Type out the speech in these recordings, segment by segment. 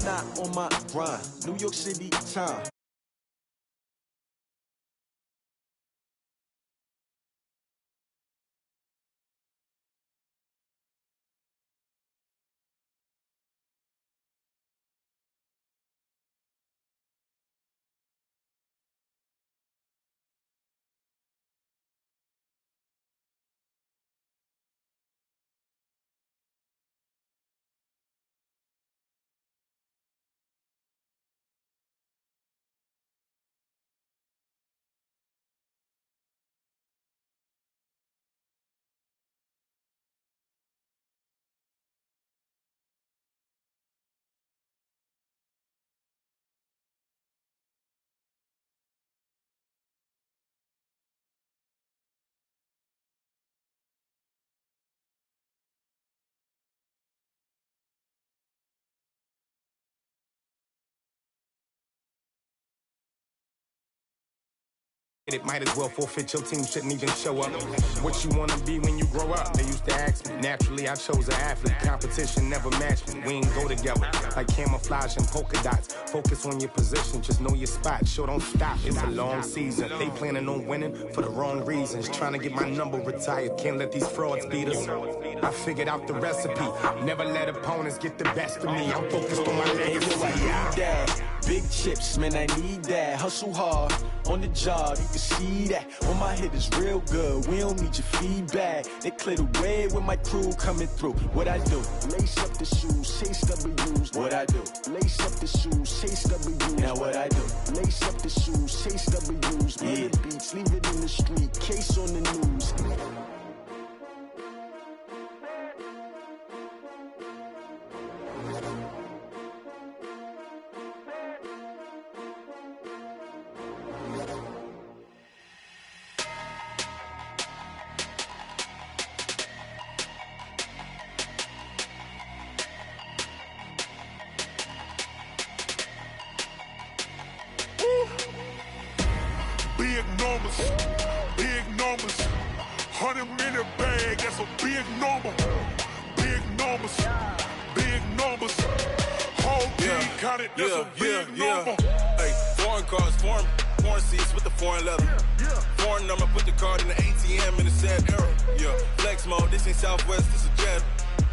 not on my grind. New York City time. It might as well forfeit, your team shouldn't even show up. What you wanna be when you grow up? They used to ask me. Naturally, I chose an athlete. Competition never matched me. We ain't go together like camouflage and polka dots. Focus on your position, just know your spot. Sure, don't stop, it's a long season. They planning on winning for the wrong reasons. Trying to get my number retired, can't let these frauds beat us. I figured out the recipe. Never let opponents get the best of me. I'm focused on my legacy. Big chips, man, I need that. Hustle hard on the job, you can see that. On my head is real good, we don't need your feedback. They clear the way with my crew coming through. What I do? Lace up the shoes, chase W's. What I do? Lace up the shoes, chase W's. Now what I do? Lace up the shoes, chase W's. Yeah. The beats, leave it in the street, case on the news. Big numbers, 100-minute bag, that's a big number. Big numbers, whole team count it, that's a big number. Hey, foreign cars, foreign seats with the foreign leather. Foreign number, put the card in the ATM in the sad era. Yeah, flex mode, this ain't Southwest, this a jet.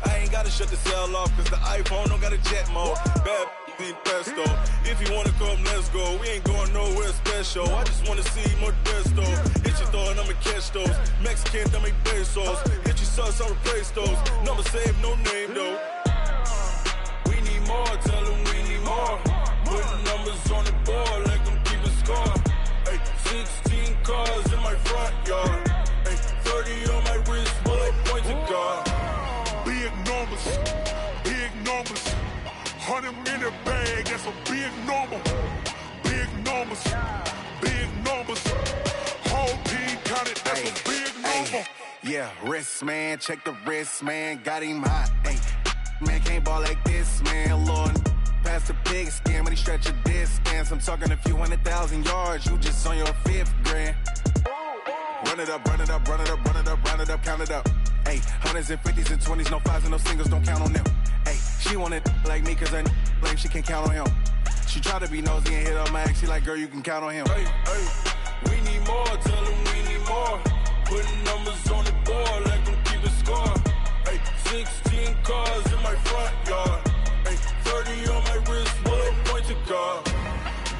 I ain't gotta shut the cell off, cause the iPhone don't got a jet mode. Bad need pesto. If you wanna come, let's go. We ain't going nowhere special. I just wanna see more Modesto. Hit your thought, I'ma catch those. Mexican, I make pesos. Hit your sus, I'll replace those. Number saved, no name though. We need more, tell them we need more. Putting numbers on the board like I'm keeping score. Hey, 16 cars in my front yard. Hey, 30 on my wrist, bullet points of God. Big numbers, 100-minute bag, that's a big number. Big numbers, whole team count it, that's a big number. Yeah, wrist man, check the wrist man, got him hot. Ay, man can't ball like this, man. Lord, past the pig skin when he stretch a distance. I'm talking a few 100,000 yards, you just on your 5th grand. Run it up, run it up, run it up, run it up, run it up, count it up. Ay, 100s and 50s and 20s, no 5s and no singles, don't count on them. Ay, she want it like me cause her lame, she can't count on him. She try to be nosy and hit up my ex, she like, girl, you can count on him. Hey, we need more, tell them we need more. Putting numbers on the board like I'm keeping score. Hey, 16 cars in my front yard. Hey, 30 on my wrist, bullet points of God.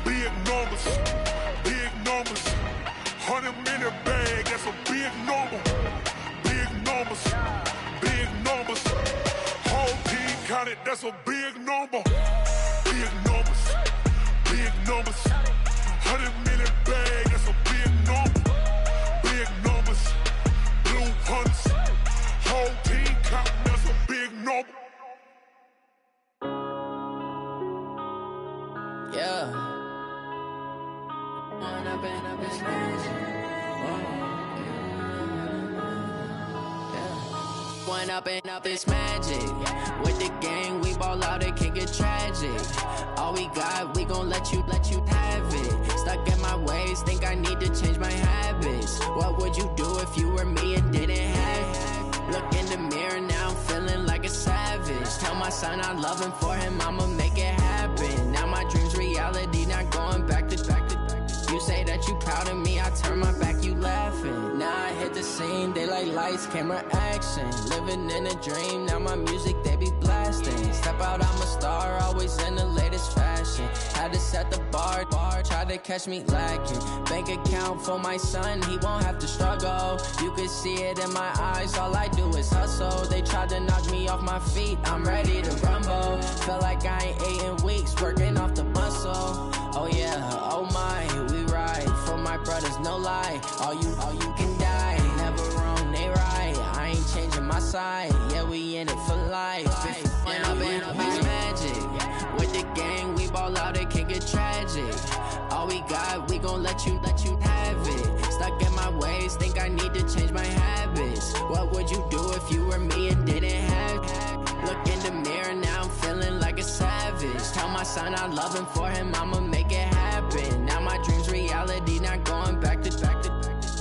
Big numbers, 100-minute bag, that's a big number. Big numbers, whole team count it, that's a big number. Big numbers, 100-minute bag, that's a big number. Big numbers, blue hunts, whole team count, that's a big number. Yeah. One up and up is magic. With the gang, we ball out, it can get tragic. All we got, we gon' let you have it. Stuck in my ways, think I need to change my habits. What would you do if you were me and didn't have it? Look in the mirror, now I'm feeling like a savage. Tell my son I love him, for him I'ma make it happen. lights, camera, action. Living in a dream, now my music, they be blasting. Step out, I'm a star, always in the latest fashion. Had to set the bar, try to catch me lacking. Bank account for my son, he won't have to struggle. You can see it in my eyes, all I do is hustle. They tried to knock me off my feet, I'm ready to rumble. Feel like I ain't ate in weeks, working off the muscle. Oh yeah, oh my, we ride for my brothers, no lie. All you can die, never wrong, they right. I ain't changing my side, yeah, we in it for life. When I've been magic, with the gang, we ball out, it can get tragic. All we got, we gon' let you have it. Stuck in my ways, think I need to change my habits. What would you do if you were me and didn't have it? Look in the mirror, now I'm feeling like a savage. Tell my son I love him, for him I'ma make it happen. Now my dream's reality, not going back to.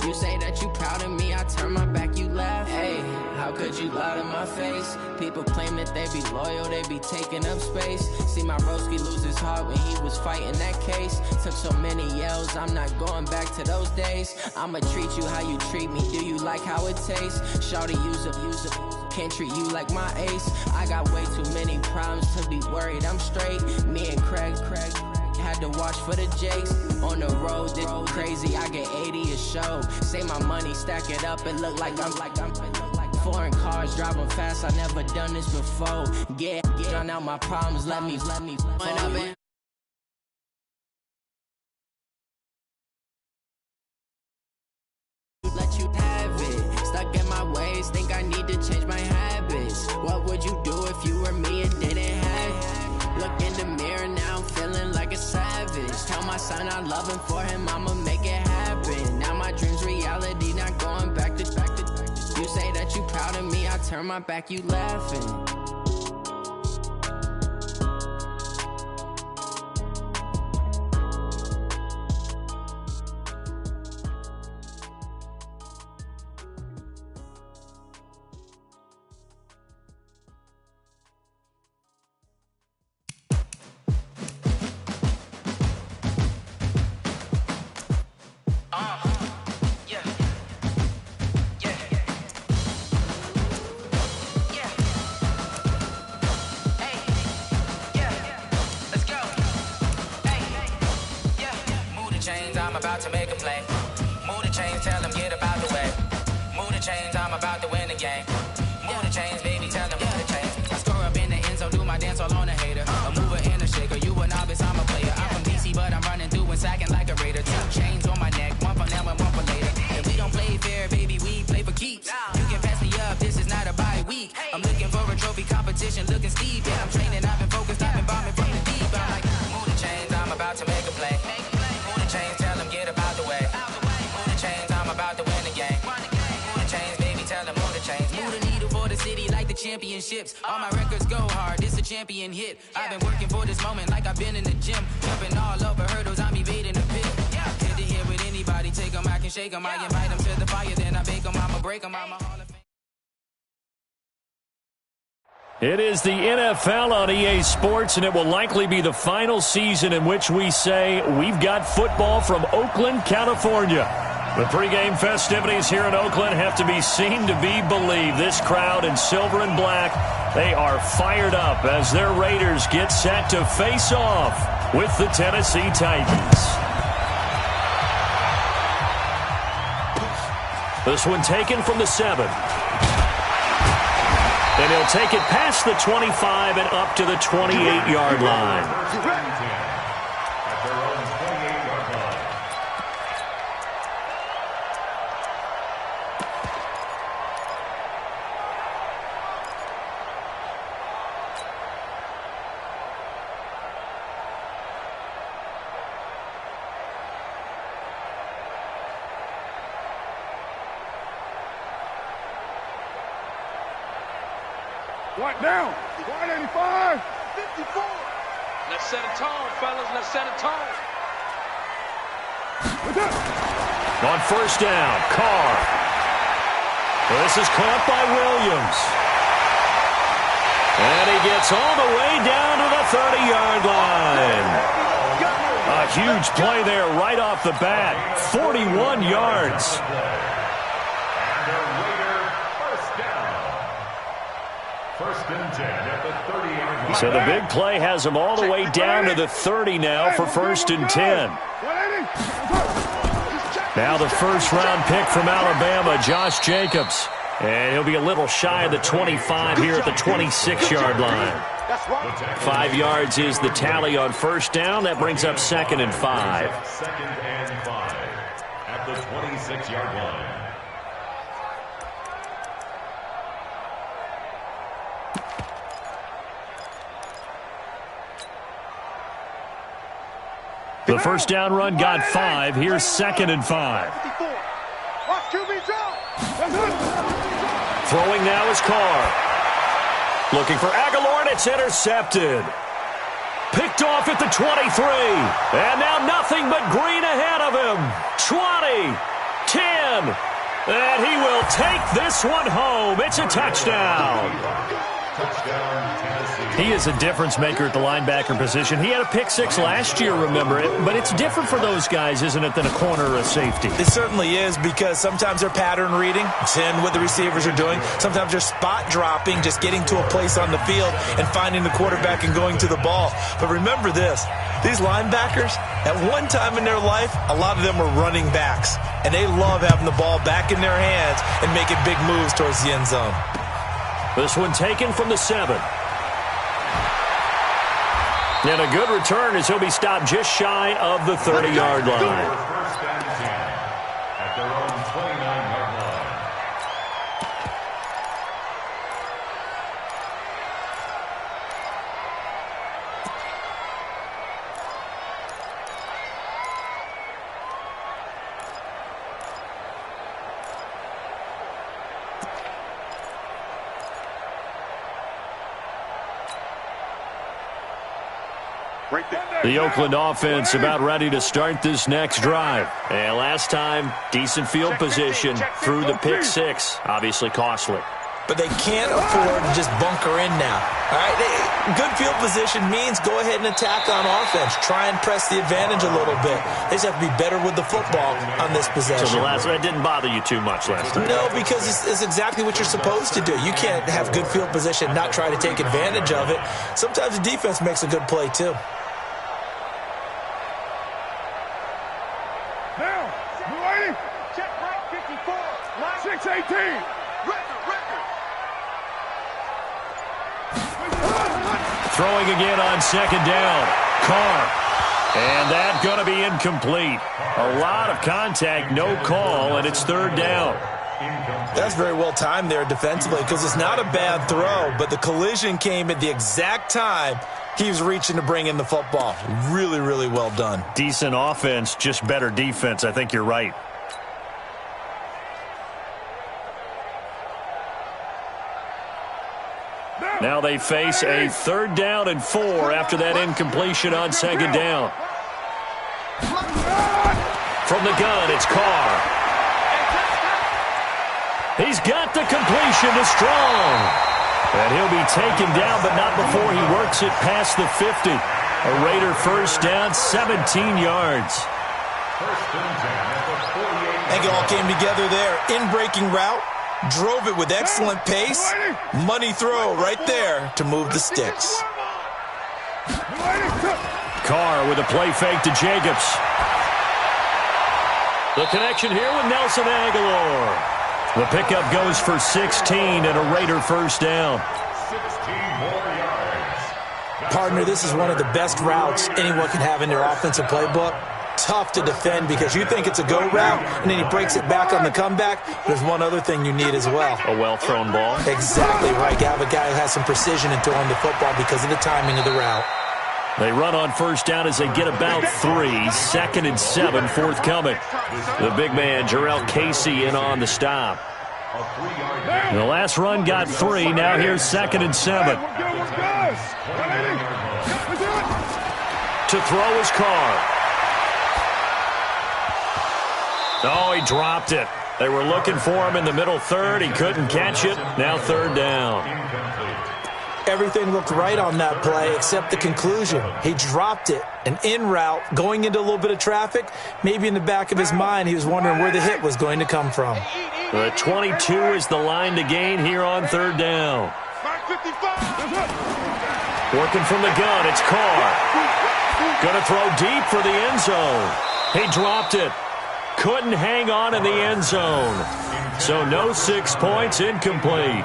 You say that you proud of me, I turn my back, you laugh. Hey, how could you lie to my face? People claim that they be loyal, they be taking up space. See my broski lose his heart when he was fighting that case. Took so many yells, I'm not going back to those days. I'ma treat you how you treat me, do you like how it tastes? Shawty, use it, can't treat you like my ace. I got way too many problems to be worried, I'm straight. Me and Craig had to watch for the Jakes. On the road, this crazy, I get 80 a show. Say my money, stack it up, it look like I'm foreign cars, driving fast, I never done this before. Get drown out my problems, let me when I've been let you have it. Stuck in my ways, think I need to change my habits. What would you do if you were me and didn't have it? Look in the mirror, now I'm feeling like a savage. Tell my son I love him, for him I'ma make it happen. Now my dream's reality, not going back to. You say that you proud of me, I turn my back, you laughing. I'm about to make a play. Move the chains, tell them get about the way. Move the chains, I'm about to win the game. Move the chains, baby, tell them move the chains. I score up in the end zone, do my dance all on a hater. A mover and a shaker, you a novice, I'm a player. I'm from DC, but I'm running through and sacking like a raider. 2 chains on my neck, one for now and one for later. And we don't play fair, baby, we play for keeps. You can pass me up, this is not a bye week. I'm looking for a trophy competition, looking steep. Yeah, I'm training, I've been focused, I've been bombing from the deep. I'm like, move the chains, I'm about to make a play. Move the chains, tell them get about the way. Move the chains, I'm about to win the game. Move the chains, baby, tell them move the chains. Move the needle for the city like the championships. All my records go hard, this a champion hit. I've been working for this moment like I've been in the gym. Jumping all over hurdles, I'm evading the pit. Hit to hit with anybody, take them, I can shake them. I invite them to the fire, then I bake them, I'ma break them, I'm a Hall of Fame. It is the NFL on EA Sports, and it will likely be the final season in which we say we've got football from Oakland, California. The pregame festivities here in Oakland have to be seen to be believed. This crowd in silver and black, they are fired up as their Raiders get set to face off with the Tennessee Titans. This one taken from the 7. And he'll take it past the 25 and up to the 28-yard line. Right down. 185. 54. Let's set a tone, fellas. Let's set a tone. On first down, Carr. This is caught by Williams. And he gets all the way down to the 30-yard line. A huge play there right off the bat. 41 yards. So the big play has him all the way down to the 30 now for 1st and 10. Now the first-round pick from Alabama, Josh Jacobs. And he'll be a little shy of the 25 here at the 26-yard line. 5 yards is the tally on first down. That brings up 2nd and 5. 2nd and 5 at the 26-yard line. The first down run got 5. Here's 2nd and 5. Throwing now is Carr. Looking for Aguilar, and it's intercepted. Picked off at the 23. And now nothing but green ahead of him. 20, 10. And he will take this one home. It's a touchdown. He is a difference maker at the linebacker position. He had a pick 6 last year, remember it. But it's different for those guys, isn't it, than a corner or a safety? It certainly is, because sometimes they're pattern reading, seeing what the receivers are doing. Sometimes they're spot dropping, just getting to a place on the field and finding the quarterback and going to the ball. But remember this, these linebackers, at one time in their life, a lot of them were running backs. And they love having the ball back in their hands and making big moves towards the end zone. This one taken from the 7. And a good return as he'll be stopped just shy of the 30-yard line. First and 10 at their own 29-yard line. The Oakland offense about ready to start this next drive. And last time, decent field position through the pick 6. Obviously costly. But they can't afford to just bunker in now. All right, good field position means go ahead and attack on offense. Try and press the advantage a little bit. They just have to be better with the football on this possession. So the last one didn't bother you too much last time? No, because it's exactly what you're supposed to do. You can't have good field position, not try to take advantage of it. Sometimes the defense makes a good play, too. Now, you ready? Check right 54. Line 618. Throwing again on 2nd down. Carr. And that's going to be incomplete. A lot of contact, no call, and it's 3rd down. That's very well timed there defensively, because it's not a bad throw, but the collision came at the exact time he was reaching to bring in the football. Really, really well done. Decent offense, just better defense. I think you're right. Now they face a 3rd down and 4 after that incompletion on 2nd down. From the gun, it's Carr. He's got the completion to Strong. And he'll be taken down, but not before he works it past the 50. A Raider first down, 17 yards. I think it all came together there. In-breaking route. Drove it with excellent pace. Money throw right there to move the sticks. Carr with a play fake to Jacobs. The connection here with Nelson Aguilar. The pickup goes for 16 and a Raider first down. 16 more yards. Partner, this is one of the best routes anyone can have in their offensive playbook. Tough to defend because you think it's a go route, and then he breaks it back on the comeback. There's one other thing you need as well. A well-thrown ball. Exactly right. You have a guy who has some precision in throwing the football because of the timing of the route. They run on first down as they get about 3. 2nd and 7 forthcoming. The big man, Jarrell Casey, in on the stop. The last run got 3. Now here's 2nd and 7. To throw is Carr. Oh, he dropped it. They were looking for him in the middle 3rd. He couldn't catch it. Now 3rd down. Everything looked right on that play except the conclusion. He dropped it. An in route, going into a little bit of traffic. Maybe in the back of his mind, he was wondering where the hit was going to come from. The 22 is the line to gain here on 3rd down. Working from the gun, it's Carr. Going to throw deep for the end zone. He dropped it. Couldn't hang on in the end zone. So no 6 points, incomplete.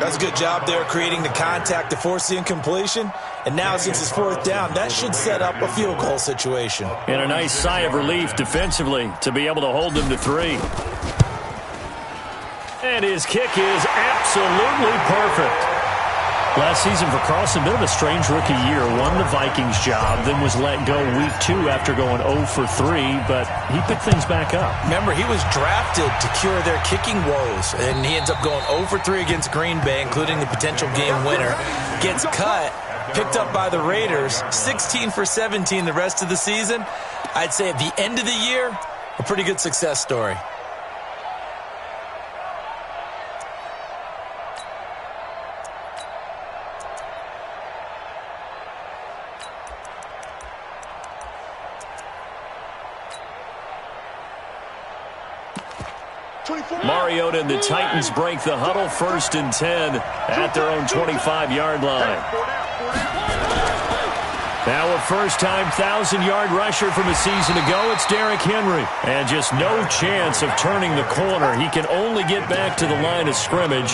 That's a good job there creating the contact to force the incompletion. And now since it's 4th down, that should set up a field goal situation. And a nice sigh of relief defensively to be able to hold them to 3. And his kick is absolutely perfect. Last season for Carlson, bit of a strange rookie year. Won the Vikings job, then was let go week 2 after going 0 for 3, but he picked things back up. Remember, he was drafted to cure their kicking woes, and he ends up going 0 for 3 against Green Bay, including the potential game winner. Gets cut, picked up by the Raiders, 16 for 17 the rest of the season. I'd say at the end of the year, a pretty good success story. Mariota and the Titans break the huddle, 1st and 10 at their own 25-yard line. Now a first-time 1,000-yard rusher from a season ago, it's Derrick Henry. And just no chance of turning the corner. He can only get back to the line of scrimmage.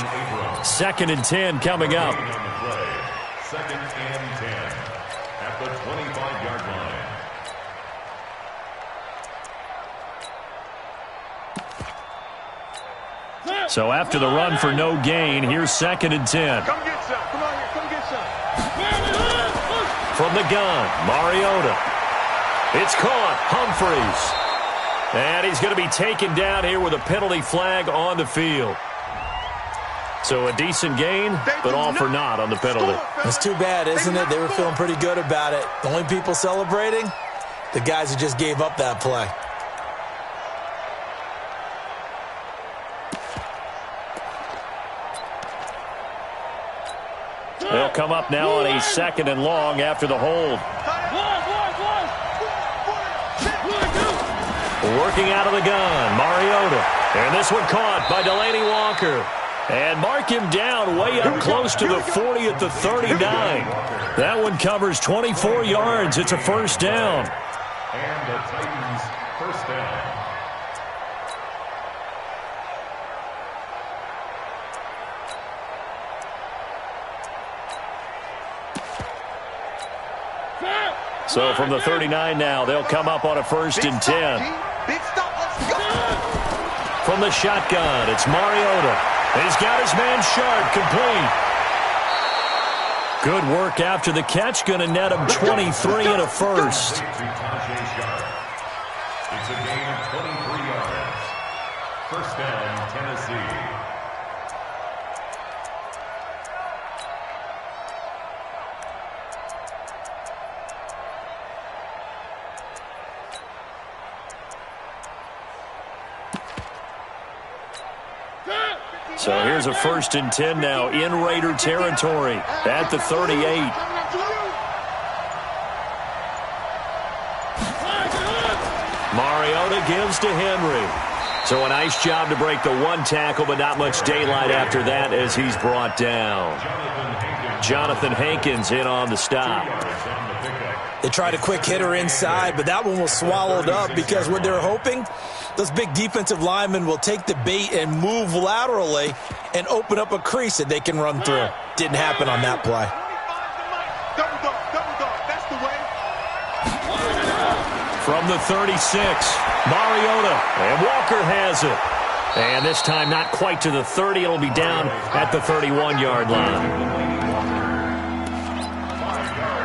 2nd and 10 coming up. 2nd and 10 at the 25-yard line. So after the run for no gain, here's 2nd and 10. Come get some. Come on here. Come get some. From the gun, Mariota. It's caught. Humphreys. And he's going to be taken down here with a penalty flag on the field. So a decent gain, but all for naught on the penalty. It's too bad, isn't it? They were feeling pretty good about it. The only people celebrating, the guys who just gave up that play. They'll come up now on a 2nd and long after the hold. Working out of the gun, Mariota. And this one caught by Delaney Walker. And mark him down way up close to the 40 at the 39. That one covers 24 yards. It's a 1st down. And the Titans' 1st down. So from the 39 now, they'll come up on a 1st and 10. Big stop. Let's go. From the shotgun, it's Mariota. He's got his man Sharp complete. Good work after the catch. Going to net him 23 and a 1st. It's a gain of 23 yards. 1st down, Tennessee. So here's a 1st and 10 now in Raider territory at the 38. Mariota gives to Henry. So a nice job to break the 1 tackle, but not much daylight after that as he's brought down. Jonathan Hankins in on the stop. They tried a quick hitter inside, but that one was swallowed up because what they're hoping, those big defensive linemen will take the bait and move laterally and open up a crease that they can run through. Didn't happen on that play. Double dog. That's the way. From the 36, Mariota, and Walker has it. And this time not quite to the 30. It'll be down at the 31-yard line.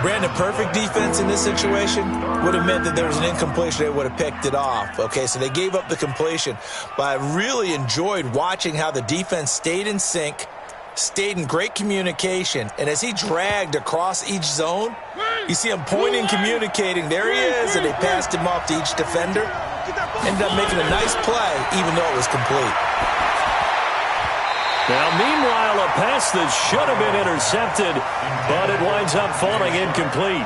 Brandon, perfect defense in this situation would have meant that there was an incompletion. They would have picked it off. Okay, so they gave up the completion. But I really enjoyed watching how the defense stayed in sync, stayed in great communication. And as he dragged across each zone, you see him pointing, communicating. There he is, and they passed him off to each defender. Ended up making a nice play, even though it was complete. Now, meanwhile, a pass that should have been intercepted, but it winds up falling incomplete.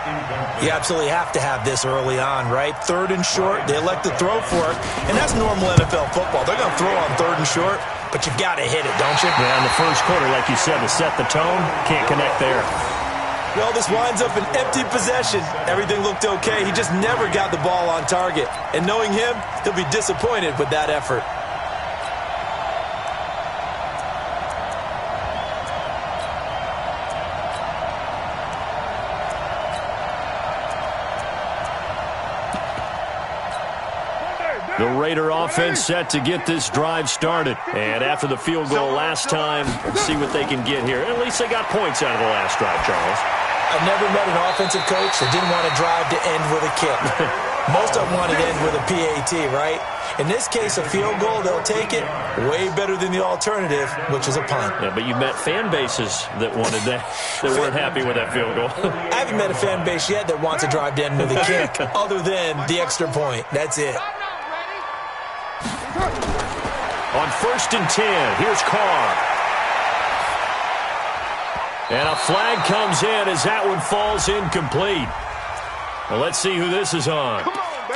You absolutely have to have this early on, right? 3rd and short, they elect to throw for it, and that's normal NFL football. They're going to throw on 3rd and short, but you've got to hit it, don't you? Yeah, in the first quarter, like you said, to set the tone, can't connect there. Well, this winds up an empty possession. Everything looked okay. He just never got the ball on target. And knowing him, he'll be disappointed with that effort. The Raider offense set to get this drive started. And after the field goal last time, let's see what they can get here. At least they got points out of the last drive, Charles. I've never met an offensive coach that didn't want to drive to end with a kick. Most of them want to end with a PAT, right? In this case, a field goal, they'll take it way better than the alternative, which is a punt. Yeah, but you've met fan bases that wanted that, that weren't happy with that field goal. I haven't met a fan base yet that wants to drive to end with a kick, other than the extra point. That's it. On 1st and 10, here's Carr. And a flag comes in as that one falls incomplete. Well, let's see who this is on.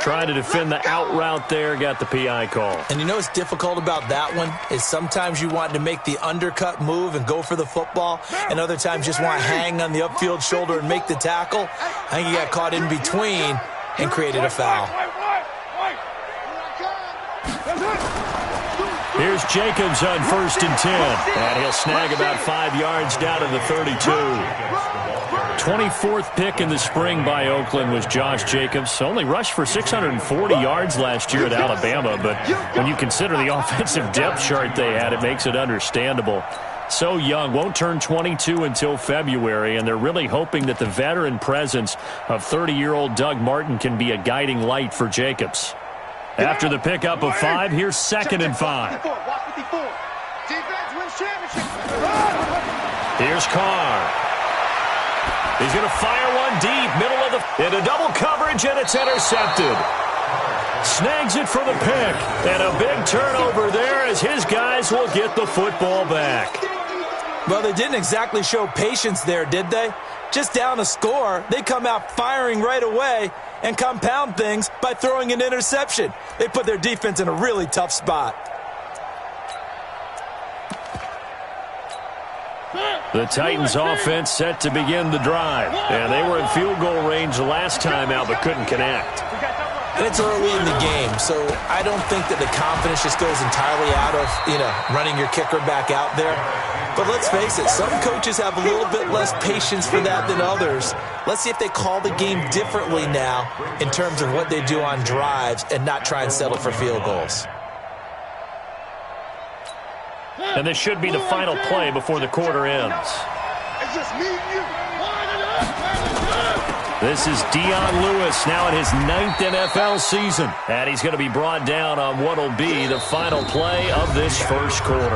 Trying to defend the out route there, got the PI call. And you know what's difficult about that one is sometimes you want to make the undercut move and go for the football, and other times just want to hang on the upfield shoulder and make the tackle. I think he got caught in between and created a foul. Here's Jacobs on 1st and 10. And he'll snag about 5 yards down to the 32. 24th pick in the spring by Oakland was Josh Jacobs. Only rushed for 640 yards last year at Alabama, but when you consider the offensive depth chart they had, it makes it understandable. So young, won't turn 22 until February, and they're really hoping that the veteran presence of 30-year-old Doug Martin can be a guiding light for Jacobs. After the pickup of 5, here's 2nd and 5. Here's Carr. He's going to fire one deep, middle of the... into double coverage, and it's intercepted. Snags it for the pick. And a big turnover there as his guys will get the football back. Well, they didn't exactly show patience there, did they? Just down a score, they come out firing right away and compound things by throwing an interception. They put their defense in a really tough spot. The Titans offense set to begin the drive. And they were in field goal range the last time out but couldn't connect. And it's early in the game, so I don't think that the confidence just goes entirely out of, running your kicker back out there. But let's face it, some coaches have a little bit less patience for that than others. Let's see if they call the game differently now in terms of what they do on drives and not try and settle for field goals. And this should be the final play before the quarter ends. It's just me and you. This is Dion Lewis now in his 9th NFL season. And he's going to be brought down on what will be the final play of this first quarter.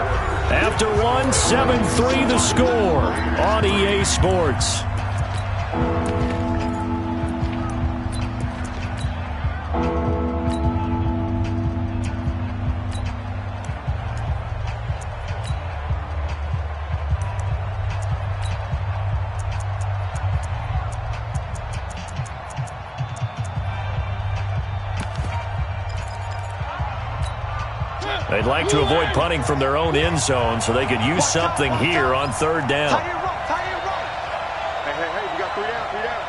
After 1, 7-3 the score on EA Sports. They'd like to avoid punting from their own end zone so they could use something here on 3rd down. Hey, we got 3 down, 3 down.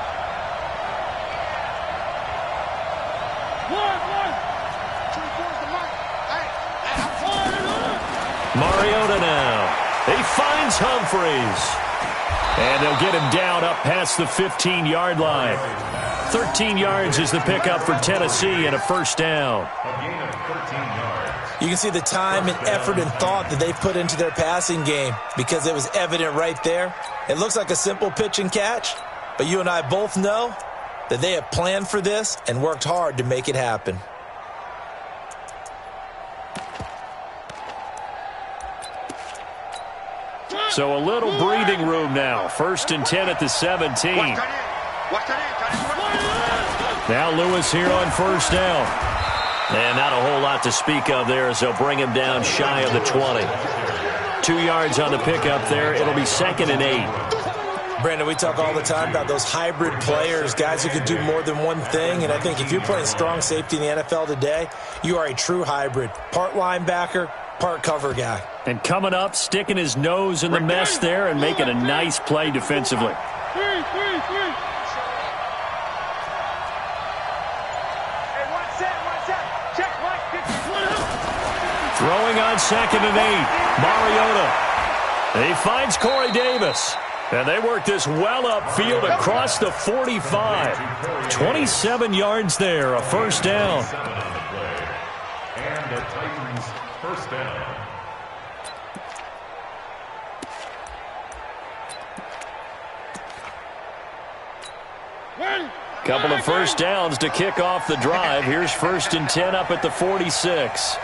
Mariota now. He finds Humphreys. And they'll get him down up past the 15-yard line. 13 yards is the pickup for Tennessee and a 1st down. You can see the time and effort and thought that they put into their passing game because it was evident right there. It looks like a simple pitch and catch, but you and I both know that they have planned for this and worked hard to make it happen. So a little breathing room now. 1st and 10 at the 17. Now Lewis here on 1st down. And not a whole lot to speak of there as they'll bring him down shy of the 20. 2 yards on the pickup there. It'll be 2nd and 8. Brandon, we talk all the time about those hybrid players, guys who can do more than one thing. And I think if you're playing strong safety in the NFL today, you are a true hybrid. Part linebacker, part cover guy. And coming up, sticking his nose in the mess there and making a nice play defensively. Throwing on 2nd and 8. Mariota. He finds Corey Davis. And they work this well upfield across the 45. 27 yards there, a first down. And the Titans first down. Couple of first downs to kick off the drive. Here's 1st and 10 up at the 46.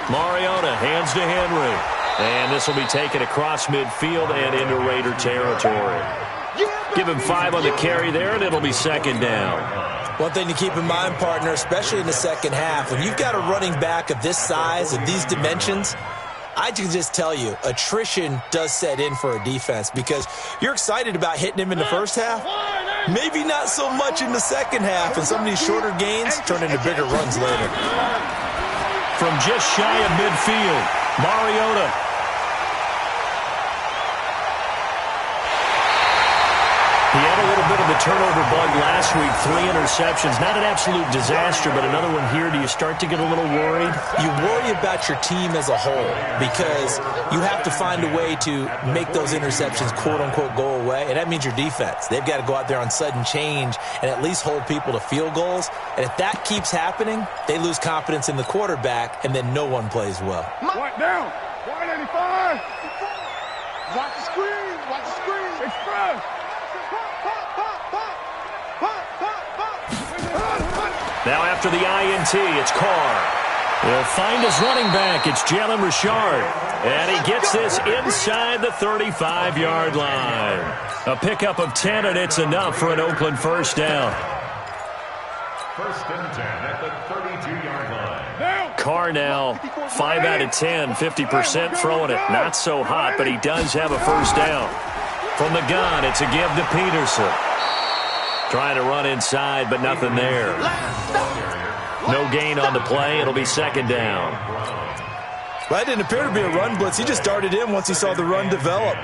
Mariota hands to Henry. And this will be taken across midfield and into Raider territory. Give him 5 on the carry there, and it'll be 2nd down. One thing to keep in mind, partner, especially in the second half, when you've got a running back of this size, of these dimensions, I can just tell you, attrition does set in for a defense because you're excited about hitting him in the first half. Maybe not so much in the second half, and some of these shorter gains turn into bigger runs later. From just shy of midfield, Mariota. He had a little bit of the turnover bug last week, 3 interceptions. Not an absolute disaster, but another one here. Do you start to get a little worried? You worry about your team as a whole because you have to find a way to make those interceptions, quote-unquote, go away, and that means your defense. They've got to go out there on sudden change and at least hold people to field goals, and if that keeps happening, they lose confidence in the quarterback, and then no one plays well. Right down. 185. Watch the screen. Watch the screen. Express. Now after the INT, it's Carr. He'll find his running back. It's Jalen Richard. And he gets this inside the 35-yard line. A pickup of 10, and it's enough for an Oakland first down. 1st and 10 at the 32-yard line. Carr now 5 out of 10, 50% throwing it. Not so hot, but he does have a first down. From the gun, it's a give to Peterson. Trying to run inside, but nothing there. No gain on the play. It'll be 2nd down. Well, that didn't appear to be a run blitz. He just darted in once he saw the run develop.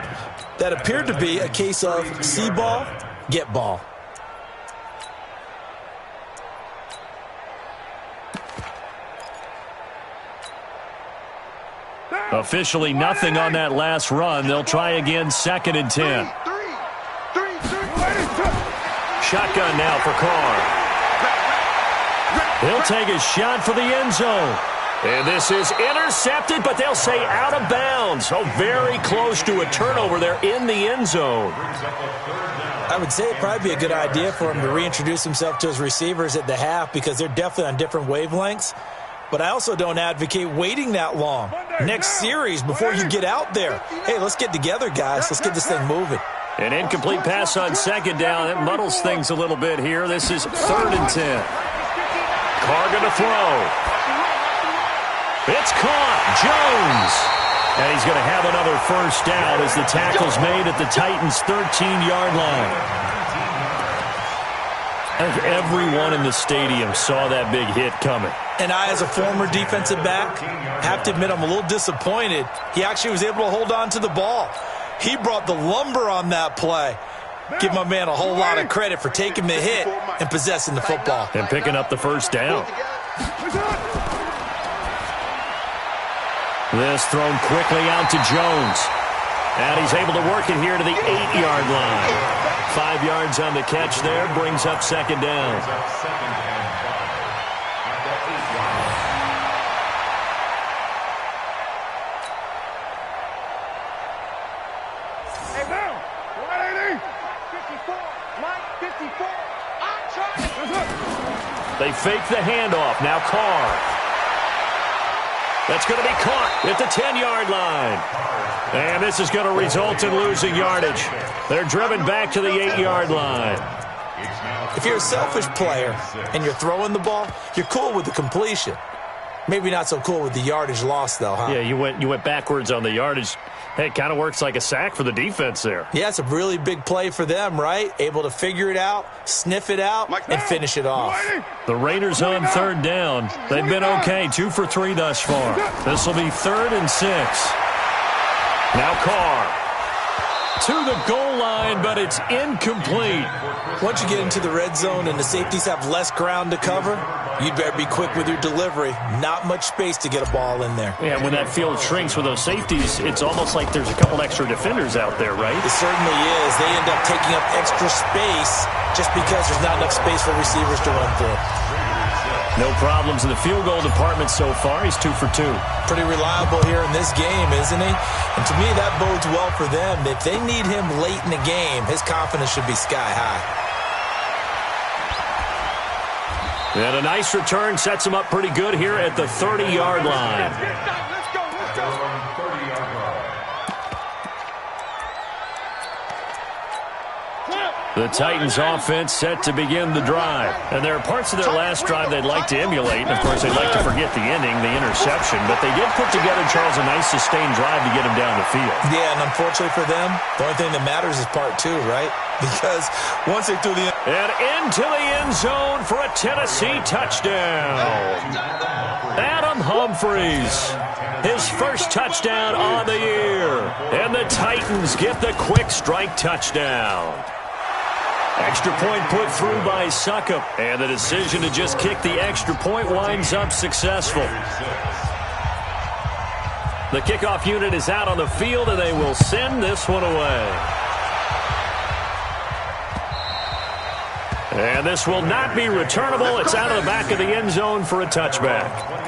That appeared to be a case of see ball, get ball. Officially nothing on that last run. They'll try again, 2nd and 10. Shotgun now for Carr. He'll take a shot for the end zone. And this is intercepted, but they'll say out of bounds. Oh, very close to a turnover there in the end zone. I would say it'd probably be a good idea for him to reintroduce himself to his receivers at the half because they're definitely on different wavelengths. But I also don't advocate waiting that long. Next series, before you get out there, hey, let's get together, guys. Let's get this thing moving. An incomplete pass on 2nd down. That muddles things a little bit here. This is 3rd and 10. Carr going to throw. It's caught. Jones. And he's going to have another first down as the tackle's made at the Titans' 13-yard line. I think everyone in the stadium saw that big hit coming. And I, as a former defensive back, have to admit I'm a little disappointed. He actually was able to hold on to the ball. He brought the lumber on that play. Give my man a whole lot of credit for taking the hit and possessing the football. And picking up the first down. This thrown quickly out to Jones. And he's able to work it here to the 8-yard line. 5 yards on the catch there, brings up 2nd down. They fake the handoff. Now Carr. That's going to be caught at the 10-yard line. And this is going to result in losing yardage. They're driven back to the 8-yard line. If you're a selfish player and you're throwing the ball, you're cool with the completion. Maybe not so cool with the yardage loss, though, huh? Yeah, you went backwards on the yardage. Hey, it kind of works like a sack for the defense there. Yeah, it's a really big play for them, right? Able to figure it out, sniff it out, and finish it off. The Raiders on third down. They've been okay, 2 for 3 thus far. This will be 3rd and 6. Now Carr to the goal line, but it's incomplete. Once you get into the red zone and the safeties have less ground to cover, you'd better be quick with your delivery. Not much space to get a ball in there. Yeah, when that field shrinks with those safeties, it's almost like there's a couple extra defenders out there, right? It certainly is. They end up taking up extra space just because there's not enough space for receivers to run through. No problems in the field goal department so far. He's 2 for 2. Pretty reliable here in this game, isn't he? And to me, that bodes well for them. If they need him late in the game, his confidence should be sky high. And a nice return sets him up pretty good here at the 30-yard line. The Titans offense set to begin the drive. And there are parts of their last drive they'd like to emulate. And, of course, they'd like to forget the ending, the interception. But they did put together, Charles, a nice sustained drive to get him down the field. Yeah, and unfortunately for them, the only thing that matters is part 2, right? Because once they threw the... And into the end zone for a Tennessee touchdown. Adam Humphries, his first touchdown on the year. And the Titans get the quick strike touchdown. Extra point put through by Succop. And the decision to just kick the extra point winds up successful. The kickoff unit is out on the field, and they will send this one away. And this will not be returnable. It's out of the back of the end zone for a touchback.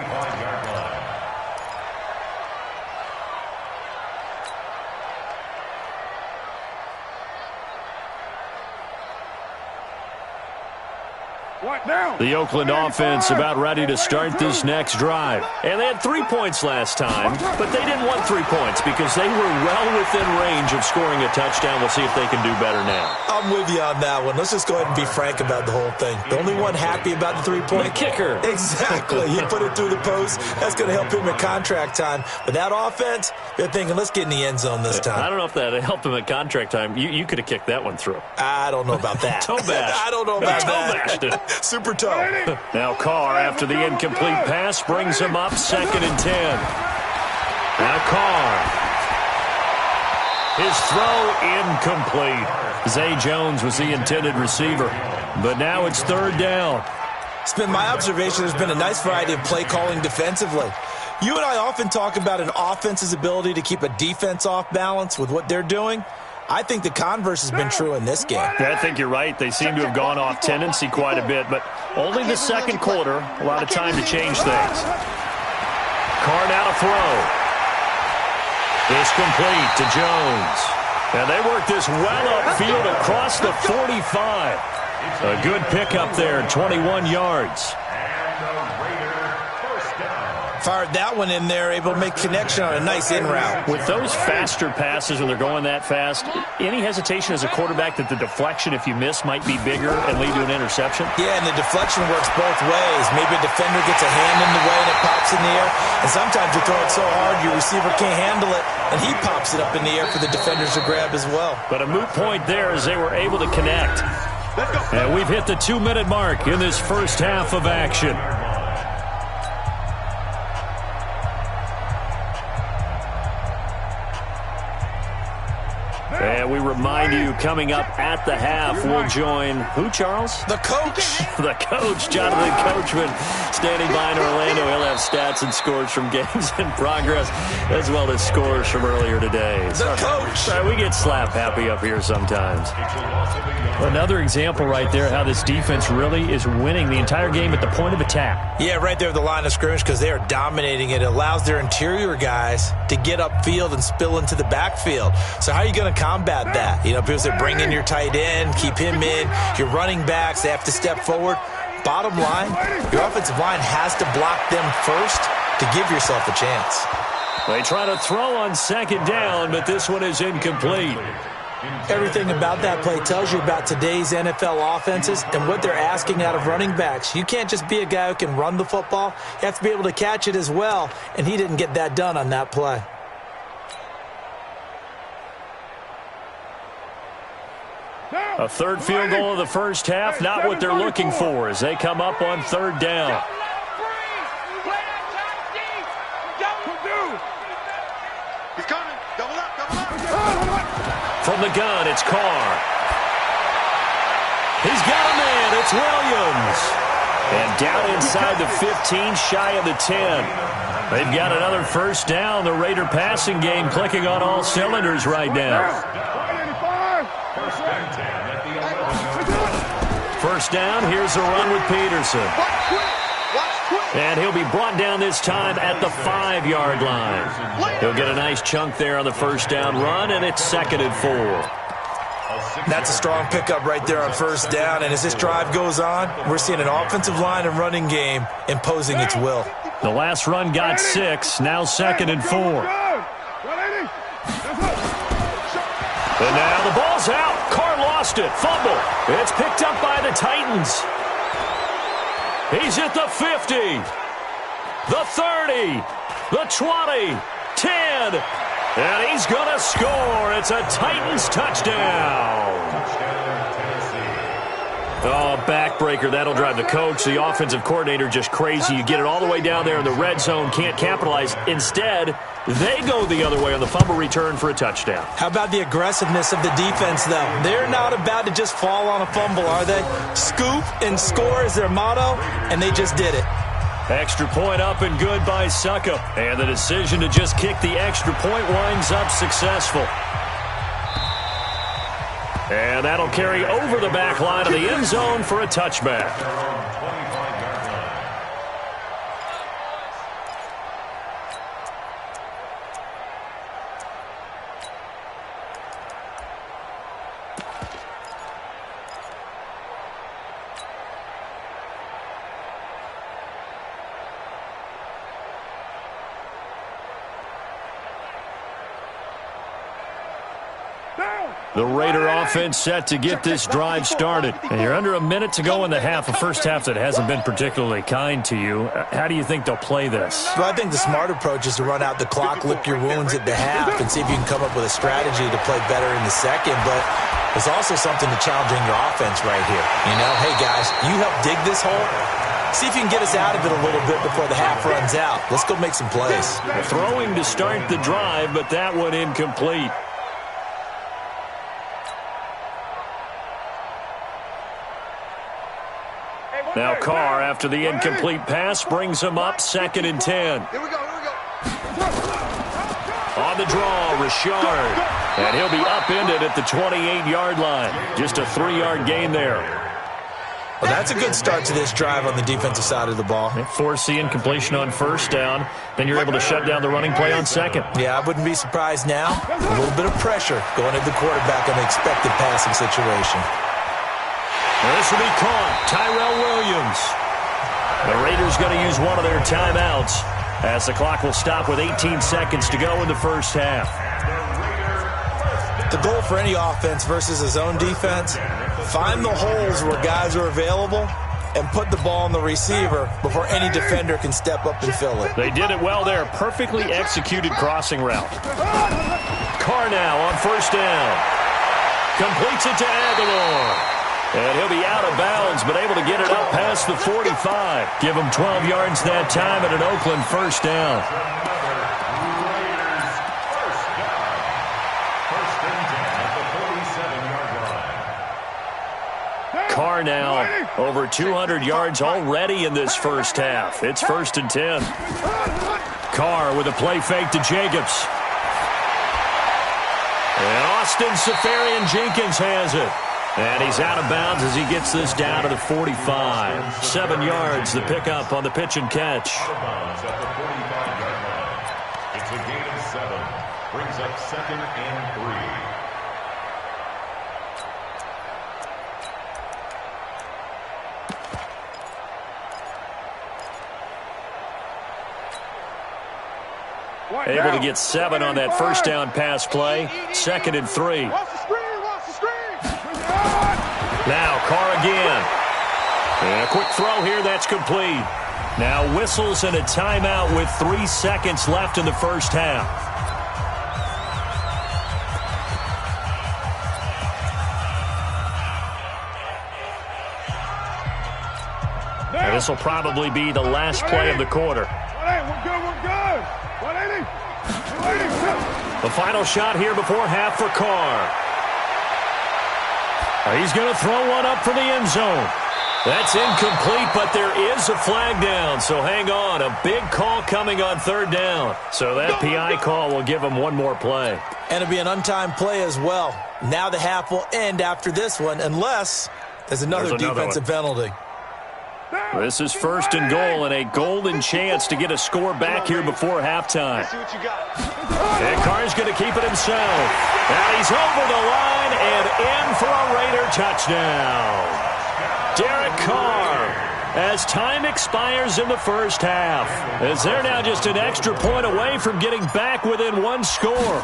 The Oakland offense about ready to start this next drive. And they had 3 points last time, but they didn't want 3 points because they were well within range of scoring a touchdown. We'll see if they can do better now. I'm with you on that one. Let's just go ahead and be frank about the whole thing. The only one happy about the 3-point... The kicker. Exactly. He put it through the post. That's going to help him at contract time. But that offense, they're thinking, let's get in the end zone this time. I don't know if that helped him at contract time. You could have kicked that one through. I don't know about that. Toe bash. I don't know about that. Toe bashed it. Super toe. Now Carr, after the incomplete pass, brings him up 2nd and 10. Now Carr. His throw incomplete. Zay Jones was the intended receiver. But now it's 3rd down. It's been my observation there's been a nice variety of play calling defensively. You and I often talk about an offense's ability to keep a defense off balance with what they're doing. I think the converse has been true in this game. Yeah, I think you're right. They seem to have gone off tendency quite a bit, but only the second quarter, a lot of time to change things. Carr now to throw. It's complete to Jones. And they work this well upfield across the 45. A good pickup there, 21 yards. Fired that one in there, able to make connection on a nice in route. With those faster passes when they're going that fast, any hesitation as a quarterback that the deflection, if you miss, might be bigger and lead to an interception? Yeah, and the deflection works both ways. Maybe a defender gets a hand in the way and it pops in the air. And sometimes you throw it so hard your receiver can't handle it, and he pops it up in the air for the defenders to grab as well. But a moot point there as they were able to connect. And we've hit the 2-minute mark in this first half of action. And we remind you, coming up at the half, we'll join who, Charles? The coach. The coach, Jonathan Coachman, standing by in Orlando. He'll have stats and scores from games in progress, as well as scores from earlier today. The coach. Sorry, we get slap happy up here sometimes. Another example right there, how this defense really is winning the entire game at the point of attack. Yeah, right there at the line of scrimmage, because they are dominating it. It allows their interior guys to get upfield and spill into the backfield. So how are you going to combat that? You know, people say bring in your tight end, keep him in. Your running backs, they have to step forward. Bottom line, your offensive line has to block them first to give yourself a chance. They try to throw on second down, but this one is incomplete. Everything about that play tells you about today's NFL offenses and what they're asking out of running backs. You can't just be a guy who can run the football. You have to be able to catch it as well, and he didn't get that done on that play. A third field goal of the first half, not what they're looking for as they come up on third down. He's coming. Double up, double up. From the gun, it's Carr. He's got a man. It's Williams. And down inside the 15, shy of the 10. They've got another first down. The Raider passing game clicking on all cylinders right now. First down, here's a run with Peterson. And he'll be brought down this time at the 5-yard line. He'll get a nice chunk there on the first down run, and it's 2nd and 4. That's a strong pickup right there on first down, and as this drive goes on, we're seeing an offensive line and running game imposing its will. The last run got 6, now 2nd and 4. And now the ball's out. Carr lost it. Fumble. It's picked up by the Titans. He's at the 50, the 30, the 20, 10, and he's going to score. It's a Titans touchdown. Oh, backbreaker. That'll drive the coach, the offensive coordinator, just crazy. You get it all the way down there in the red zone, can't capitalize. Instead, they go the other way on the fumble return for a touchdown. How about the aggressiveness of the defense, though? They're not about to just fall on a fumble, are they? Scoop and score is their motto, and they just did it. Extra point up and good by Suckup. And the decision to just kick the extra point winds up successful. And that'll carry over the back line of the end zone for a touchback. The Raider offense set to get this drive started. And you're under a minute to go in the half, a first half that hasn't been particularly kind to you. How do you think they'll play this? Well, I think the smart approach is to run out the clock, lick your wounds at the half, and see if you can come up with a strategy to play better in the second. But there's also something to challenging your offense right here. You know, hey, guys, you help dig this hole. See if you can get us out of it a little bit before the half runs out. Let's go make some plays. Throwing to start the drive, but that one incomplete. Now Carr, after the incomplete pass, brings him up 2nd and 10. Here we go, here we go. On the draw, Richard. And he'll be upended at the 28-yard line. Just a 3-yard gain there. Well, that's a good start to this drive on the defensive side of the ball. Force the incompletion on first down. Then you're able to shut down the running play on second. Yeah, I wouldn't be surprised now. A little bit of pressure going at the quarterback on the expected passing situation. This will be caught. Tyrell Williams. The Raiders going to use one of their timeouts as the clock will stop with 18 seconds to go in the first half. The goal for any offense versus a zone defense, find the holes where guys are available and put the ball on the receiver before any defender can step up and fill it. They did it well there. Perfectly executed crossing route. Carr now on first down. Completes it to Aguilar. And he'll be out of bounds, but able to get it up past the 45. Give him 12 yards that time at an Oakland first down. Carr now over 200 yards already in this first half. It's 1st and 10. Carr with a play fake to Jacobs. And Austin Safarian-Jenkins has it. And he's out of bounds as he gets this down to the 45. 7 yards, the pickup on the pitch and catch. Out of bounds at the 45-yard line. It's a gain of 7. Brings up 2nd and 3. Able to get 7 on that first down pass play. 2nd and 3. Now Carr again. And a quick throw here that's complete. Now whistles and a timeout with 3 seconds left in the first half. And this will probably be the last play of the quarter. The final shot here before half for Carr. He's going to throw one up for the end zone. That's incomplete, but there is a flag down, so hang on. A big call coming on 3rd down. So that PI call will give him one more play. And it'll be an untimed play as well. Now the half will end after this one, unless there's another defensive penalty. This is 1st and goal and a golden chance to get a score back here before halftime. And Carr's going to keep it himself. And he's over the line and in for a Raider touchdown. Derek Carr, as time expires in the first half, as they're now just an extra point away from getting back within 1 score.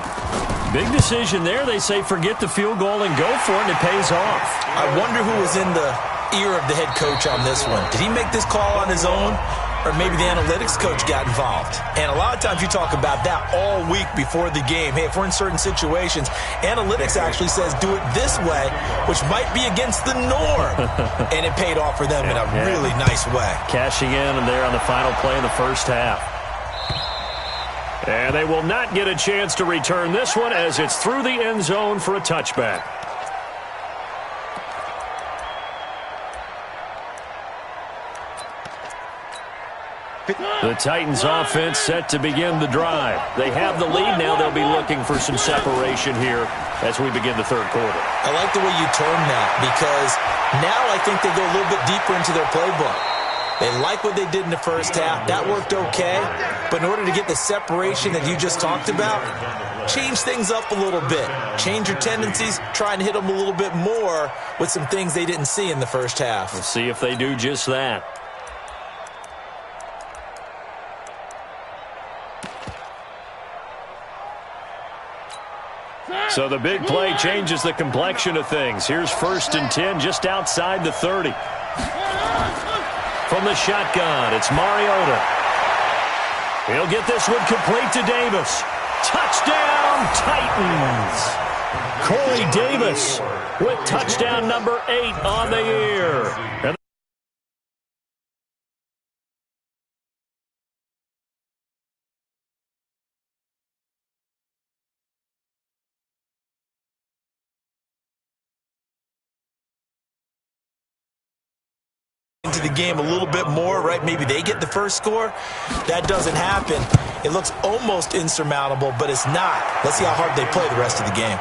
Big decision there. They say forget the field goal and go for it, and it pays off. I wonder who was in the ear of the head coach on this one. Did he make this call on his own? Or maybe the analytics coach got involved. And a lot of times you talk about that all week before the game. Hey, if we're in certain situations, analytics actually says do it this way, which might be against the norm. And it paid off for them in a really nice way. Cashing in and there on the final play in the first half. And they will not get a chance to return this one as it's through the end zone for a touchback. The Titans offense set to begin the drive. They have the lead now. They'll be looking for some separation here as we begin the 3rd quarter. I like the way you term that because now I think they go a little bit deeper into their playbook. They like what they did in the first half. That worked okay. But in order to get the separation that you just talked about, change things up a little bit. Change your tendencies. Try and hit them a little bit more with some things they didn't see in the first half. We'll see if they do just that. So the big play changes the complexion of things. Here's 1st and 10 just outside the 30. From the shotgun, it's Mariota. He'll get this one complete to Davis. Touchdown, Titans. Corey Davis with touchdown number 8 on the year. And into the game a little bit more, right? Maybe they get the first score. That doesn't happen. It looks almost insurmountable, but it's not. Let's see how hard they play the rest of the game.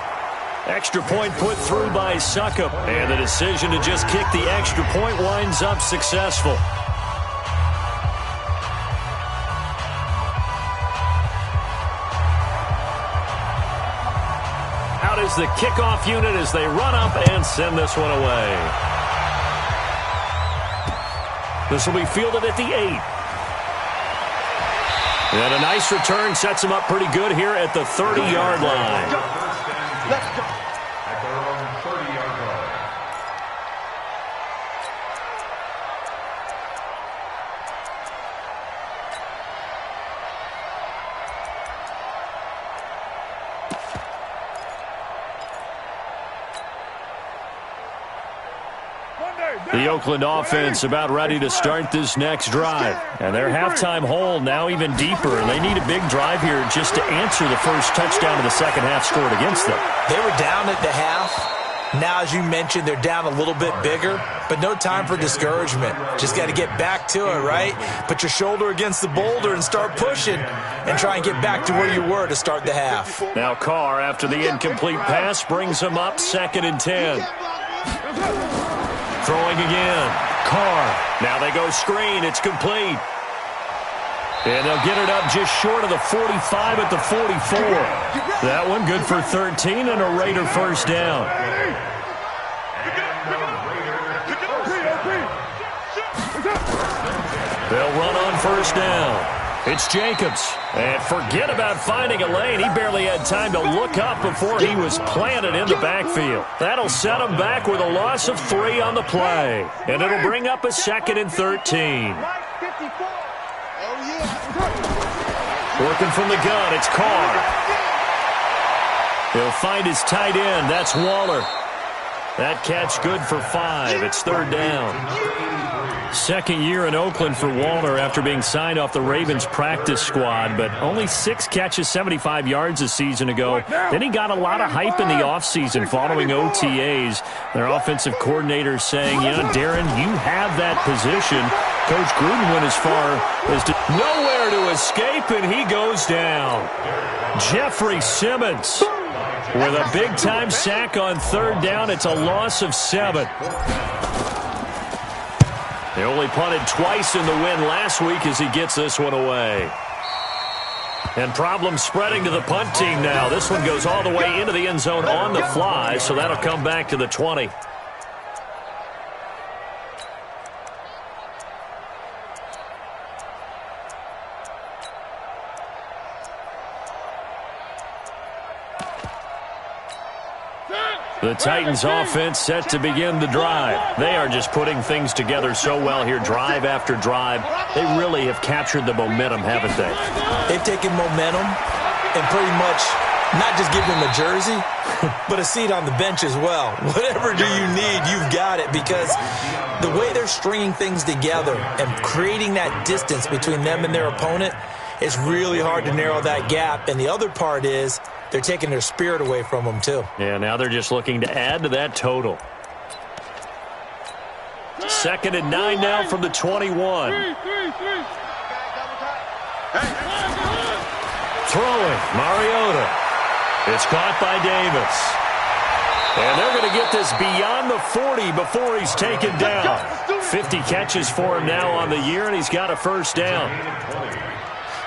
Extra point put through by Succop. And the decision to just kick the extra point winds up successful. Out is the kickoff unit as they run up and send this one away. This will be fielded at the 8. And a nice return sets them up pretty good here at the 30-yard line. Let's go. At their own 30-yard line. The Oakland offense about ready to start this next drive. And their halftime hole now even deeper. And they need a big drive here just to answer the first touchdown of the second half scored against them. They were down at the half. Now, as you mentioned, they're down a little bit bigger. But no time for discouragement. Just got to get back to it, right? Put your shoulder against the boulder and start pushing. And try and get back to where you were to start the half. Now Carr, after the incomplete pass, brings them up 2nd and 10. Throwing again. Carr. Now they go screen. It's complete. And they'll get it up just short of the 45 at the 44. That one good for 13 and a Raider first down. They'll run on first down. It's Jacobs. And forget about finding a lane. He barely had time to look up before he was planted in the backfield. That'll set him back with a loss of 3 on the play. And it'll bring up a 2nd and 13. Working from the gun, it's Carr. He'll find his tight end. That's Waller. That catch good for 5. It's 3rd down. 2nd year in Oakland for Waller after being signed off the Ravens practice squad, but only 6 catches, 75 yards a season ago. Then he got a lot of hype in the offseason following OTAs. Their offensive coordinator saying, Darren, you have that position. Coach Gruden went as far as to nowhere to escape, and he goes down. Jeffrey Simmons with a big-time sack on 3rd down. It's a loss of 7. They only punted twice in the win last week as he gets this one away. And problems spreading to the punt team now. This one goes all the way into the end zone on the fly, so that'll come back to the 20. The Titans offense set to begin the drive. They are just putting things together so well here, drive after drive. They really have captured the momentum, haven't they? They've taken momentum and pretty much not just give them a jersey, but a seat on the bench as well. Whatever do you need, you've got it, because the way they're stringing things together and creating that distance between them and their opponent, it's really hard to narrow that gap. And the other part is they're taking their spirit away from them, too. Yeah, now they're just looking to add to that total. 2nd and 9 now from the 21. Throwing, Mariota. It's caught by Davis. And they're going to get this beyond the 40 before he's taken down. 50 catches for him now on the year, and he's got a 1st down.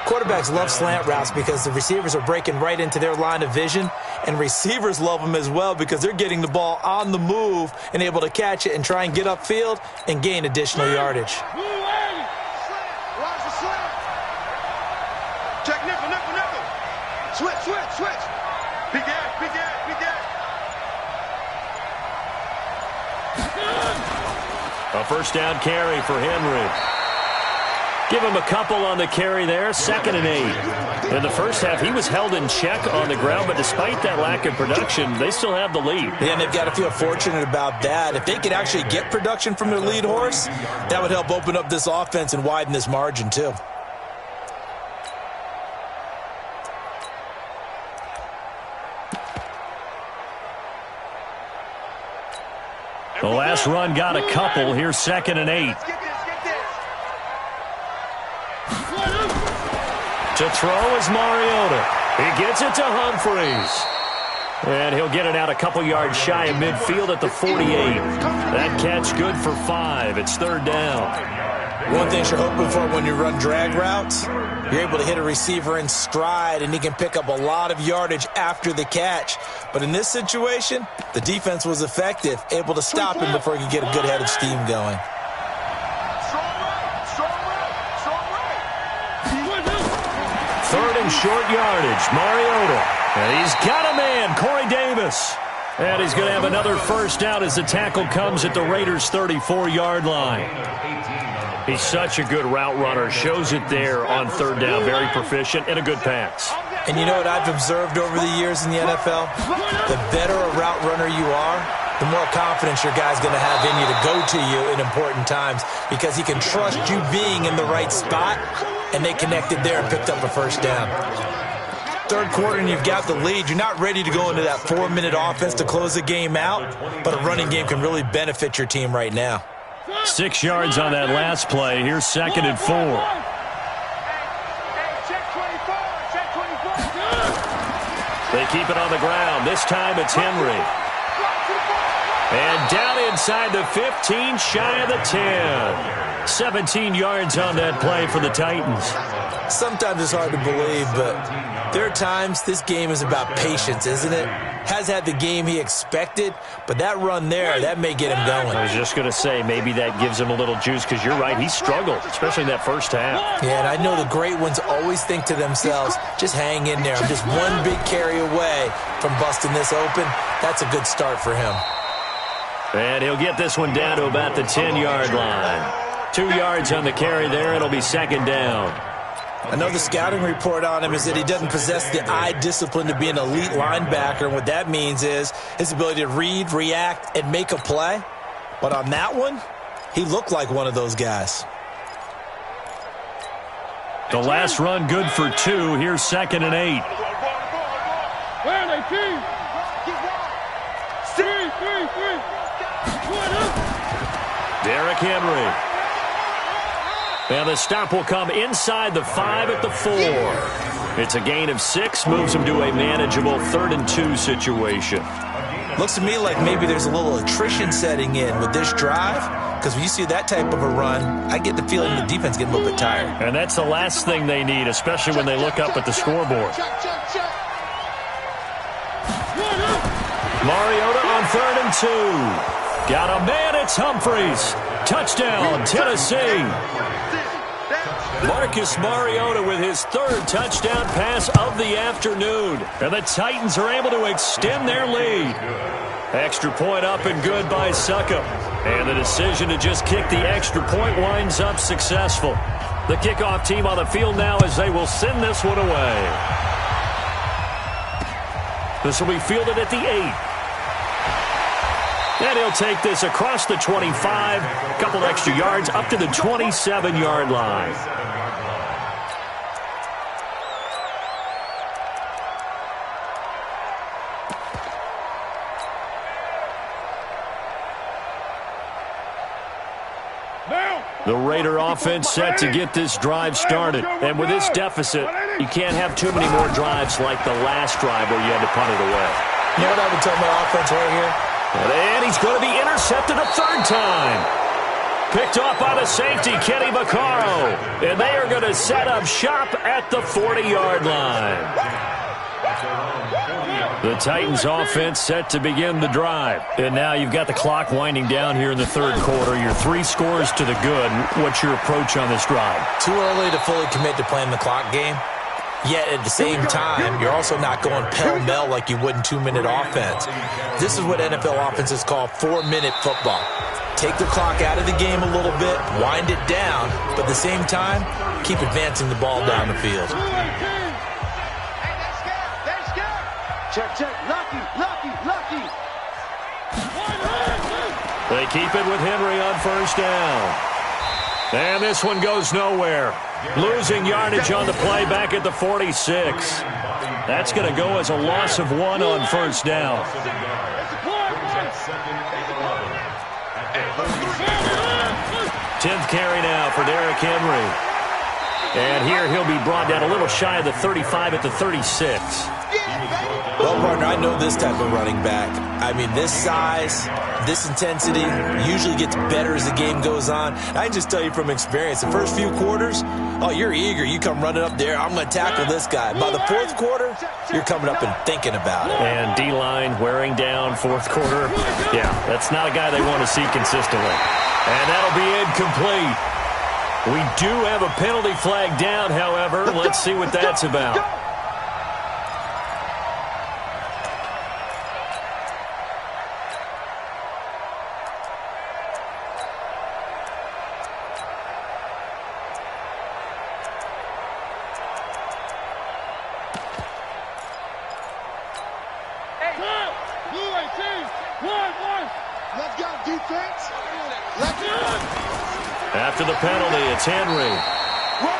Quarterbacks love slant routes because the receivers are breaking right into their line of vision, and receivers love them as well because they're getting the ball on the move and able to catch it and try and get upfield and gain additional yardage. Check nickel. Switch. Big gas. A 1st down carry for Henry. Give him a couple on the carry there, 2nd and 8. In the first half, he was held in check on the ground, but despite that lack of production, they still have the lead. Yeah, and they've got to feel fortunate about that. If they could actually get production from their lead horse, that would help open up this offense and widen this margin, too. The last run got a couple. Here's 2nd and 8. To throw is Mariota. He gets it to Humphreys. And he'll get it out a couple yards shy of midfield at the 48. That catch good for 5. It's 3rd down. One thing you're hoping for when you run drag routes, you're able to hit a receiver in stride, and he can pick up a lot of yardage after the catch. But in this situation, the defense was effective, able to stop him before he could get a good head of steam going. 3rd and short yardage. Mariota. And he's got a man, Corey Davis. And he's going to have another 1st down as the tackle comes at the Raiders' 34-yard line. He's such a good route runner. Shows it there on 3rd down. Very proficient and a good pass. And you know what I've observed over the years in the NFL? The better a route runner you are, the more confidence your guy's going to have in you to go to you in important times, because he can trust you being in the right spot, and they connected there and picked up a 1st down. 3rd quarter and you've got the lead. You're not ready to go into that 4-minute offense to close the game out, but a running game can really benefit your team right now. 6 yards on that last play. Here's 2nd and 4. They keep it on the ground. This time it's Henry. And down inside the 15, shy of the 10. 17 yards on that play for the Titans. Sometimes it's hard to believe, but there are times this game is about patience, isn't it? Has had the game he expected, but that run there, that may get him going. I was just going to say, maybe that gives him a little juice, because you're right, he struggled, especially in that first half. Yeah, and I know the great ones always think to themselves, just hang in there. I'm just one big carry away from busting this open. That's a good start for him. And he'll get this one down to about the 10-yard line. 2 yards on the carry there. It'll be second down. I know the scouting report on him is that he doesn't possess the eye discipline to be an elite linebacker. And what that means is his ability to read, react, and make a play. But on that one, he looked like one of those guys. The last run good for 2. Here's 2nd and 8. Where are they, team? Derrick Henry. And the stop will come inside the 5 at the 4. It's a gain of 6, moves him to a manageable 3rd and 2 situation. Looks to me like maybe there's a little attrition setting in with this drive, because when you see that type of a run, I get the feeling the defense getting a little bit tired. And that's the last thing they need, especially when they look up at the scoreboard. Mariota on 3rd and 2. Got a man, it's Humphreys. Touchdown, Tennessee. Marcus Mariota with his 3rd touchdown pass of the afternoon. And the Titans are able to extend their lead. Extra point up and good by Succop. And the decision to just kick the extra point winds up successful. The kickoff team on the field now as they will send this one away. This will be fielded at the 8. And he'll take this across the 25, a couple extra yards up to the 27-yard line. The Raider offense set to get this drive started. And with this deficit, you can't have too many more drives like the last drive where you had to punt it away. You know what I would tell my offense right here? And he's going to be intercepted a 3rd time. Picked off by the safety, Kenny Vaccaro. And they are going to set up shop at the 40-yard line. The Titans offense set to begin the drive. And now you've got the clock winding down here in the 3rd quarter. Your 3 scores to the good. What's your approach on this drive? Too early to fully commit to playing the clock game. Yet at the same time, you're also not going pell-mell like you would in 2-minute offense. This is what NFL offenses call 4-minute football. Take the clock out of the game a little bit, wind it down, but at the same time, keep advancing the ball down the field. Check, lucky. They keep it with Henry on 1st down. And this one goes nowhere. Losing yardage on the play back at the 46. That's going to go as a loss of 1 on 1st down. 10th carry now for Derrick Henry. And here he'll be brought down a little shy of the 35 at the 36. Well, partner, I know this type of running back. I mean, this size, this intensity usually gets better as the game goes on. I can just tell you from experience, the first few quarters, oh, you're eager. You come running up there, I'm going to tackle this guy. By the 4th quarter, you're coming up and thinking about it. And D-line wearing down 4th quarter. Yeah, that's not a guy they want to see consistently. And that'll be incomplete. We do have a penalty flag down, however. Let's see what that's about. After the penalty, it's Henry.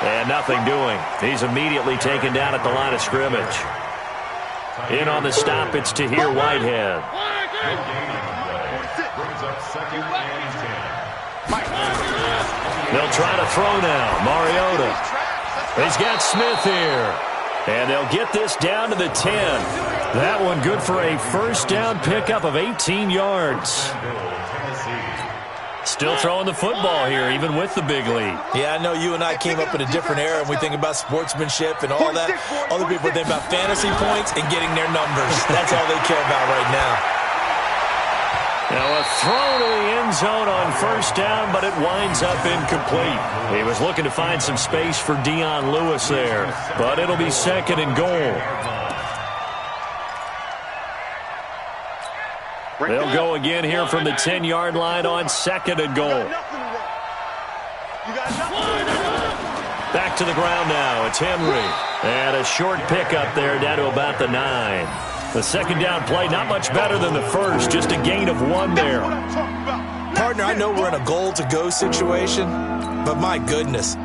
And nothing doing. He's immediately taken down at the line of scrimmage. In on the stop, it's Tahir Whitehead. They'll try to throw now. Mariota. He's got Smith here. And they'll get this down to the 10. That one good for a 1st down pickup of 18 yards. Still throwing the football here, even with the big lead. Yeah, I know you and I came up in a different era, and we think about sportsmanship and all that. Other people think about fantasy points and getting their numbers. That's all they care about right now. Now a throw to the end zone on first down, but it winds up incomplete. He was looking to find some space for Dion Lewis there, but it'll be second and goal. They'll go again here from the 10-yard line on second and goal. Back to the ground now. It's Henry. And a short pickup there down to about the 9. The second down play, not much better than the first. Just a gain of 1 there. Partner, I know we're in a goal-to-go situation, but my goodness.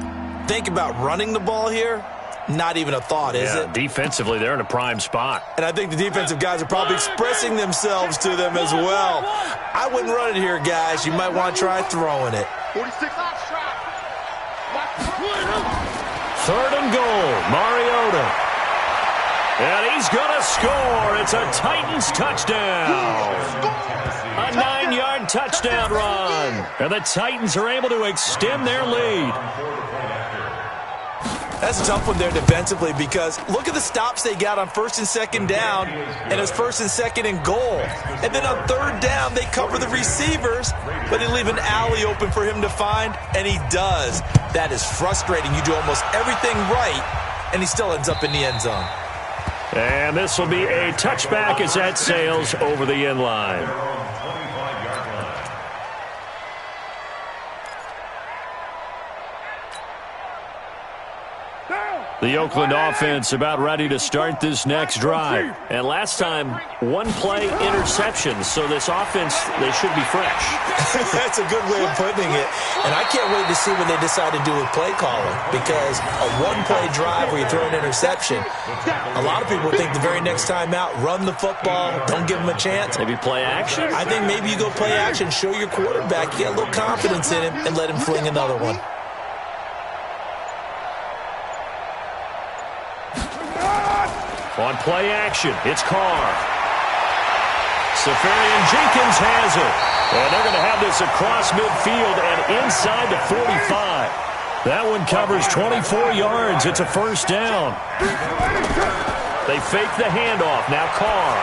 Think about running the ball here. Not even a thought, is it? Defensively, they're in a prime spot. And I think the defensive guys are probably expressing themselves to them as well. I wouldn't run it here, guys. You might want to try throwing it. 46 Third and goal, Mariota. And he's going to score. It's a Titans touchdown. A 9-yard touchdown run. And the Titans are able to extend their lead. That's a tough one there defensively because look at the stops they got on first and second down, and it's first and second and goal. And then on third down, they cover the receivers, but they leave an alley open for him to find, and he does. That is frustrating. You do almost everything right, and he still ends up in the end zone. And this will be a touchback as that sails over the end line. The Oakland offense about ready to start this next drive. And last time, 1-play interceptions. So this offense, they should be fresh. That's a good way of putting it. And I can't wait to see what they decide to do with play calling. Because a 1-play drive where you throw an interception, a lot of people think the very next time out, run the football, don't give them a chance. Maybe play action? I think maybe you go play action, show your quarterback, you get a little confidence in him, and let him fling another one. On play action, it's Carr. Safarian Jenkins has it. And they're going to have this across midfield and inside the 45. That one covers 24 yards. It's a first down. They fake the handoff. Now Carr.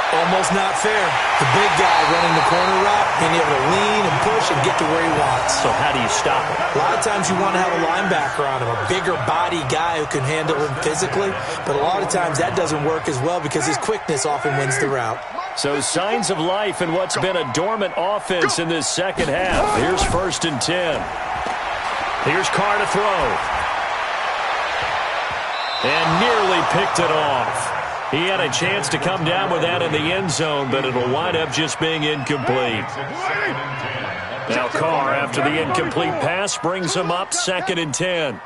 Almost not fair. The big guy running the corner route, being able to lean and push and get to where he wants. So how do you stop him? A lot of times you want to have a linebacker on him, a bigger body guy who can handle him physically. But a lot of times that doesn't work as well because his quickness often wins the route. So signs of life in what's been a dormant offense in this second half. Here's first and 10. Here's Carr to throw. And nearly picked it off. He had a chance to come down with that in the end zone, but it'll wind up just being incomplete. Now Carr, after the incomplete pass, brings him up second and 10.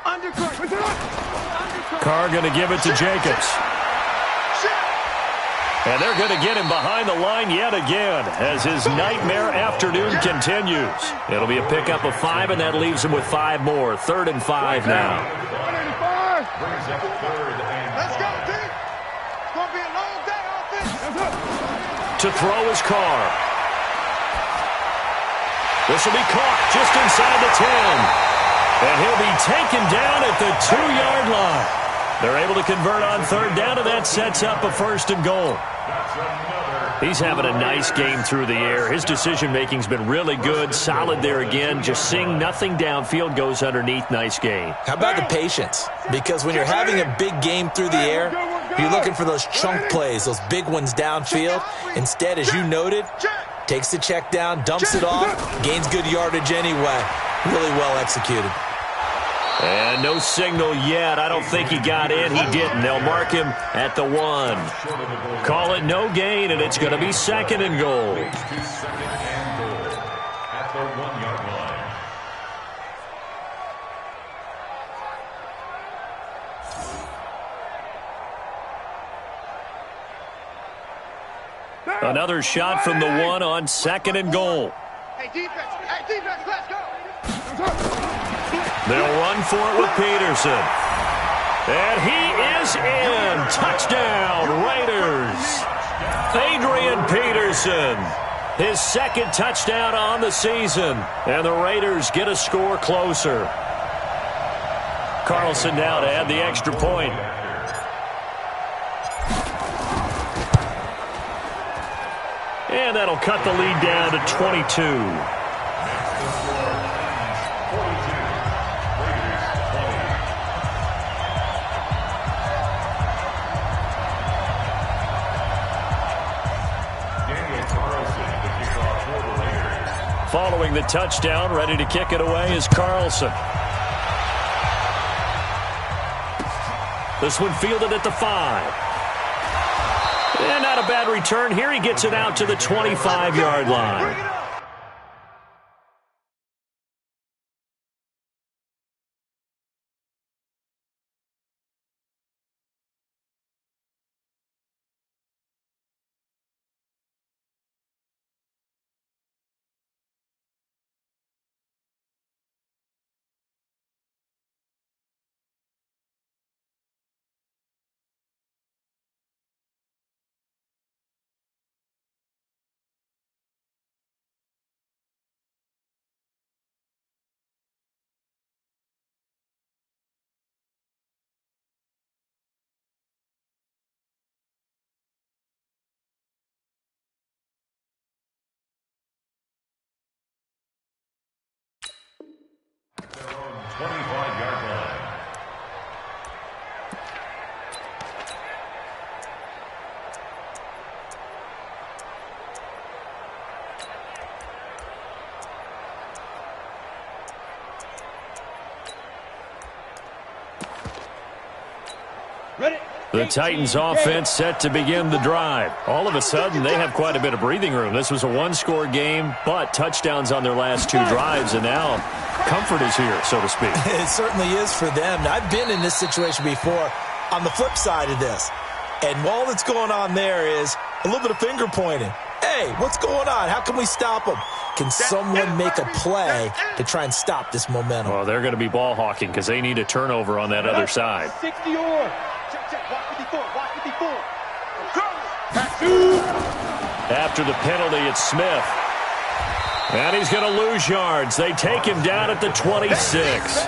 Carr going to give it to Jacobs. And they're going to get him behind the line yet again as his nightmare afternoon continues. It'll be a pickup of 5, and that leaves him with 5 more. 3rd and 5 now. Let's go, team. It's going to be a long day offense. To throw is Carr. This will be caught just inside the 10. And he'll be taken down at the 2-yard line. They're able to convert on third down, and that sets up a first and goal. He's having a nice game through the air. His decision-making's been really good, solid there again. Just seeing nothing downfield goes underneath. Nice game. How about the patience? Because when you're having a big game through the air, you're looking for those chunk plays, those big ones downfield. Instead, as you noted, takes the check down, dumps it off, gains good yardage anyway. Really well executed. And no signal yet. I don't think he got in. He didn't. They'll mark him at the 1. Call it no gain, and it's going to be second and goal. At the 1-yard line. Another shot from the 1 on second and goal. Hey, defense, let's go. They'll run for it with Peterson. And he is in. Touchdown, Raiders. Adrian Peterson. His second touchdown on the season. And the Raiders get a score closer. Carlson now to add the extra point. And that'll cut the lead down to 22. Following the touchdown, ready to kick it away is Carlson. This one fielded at the 5. And not a bad return. Here he gets it out to the 25-yard line. The Titans offense set to begin the drive. All of a sudden, they have quite a bit of breathing room. This was a one-score game, but touchdowns on their last 2 drives, and now comfort is here, so to speak. It certainly is for them. I've been in this situation before on the flip side of this. And all that's going on there is a little bit of finger pointing. Hey, what's going on? How can we stop them? Can someone make a play to try and stop this momentum? Well, they're going to be ball hawking because they need a turnover on that other side. 60 or Watch 54. Watch 54. After the penalty, it's Smith. And he's going to lose yards. They take him down at the 26.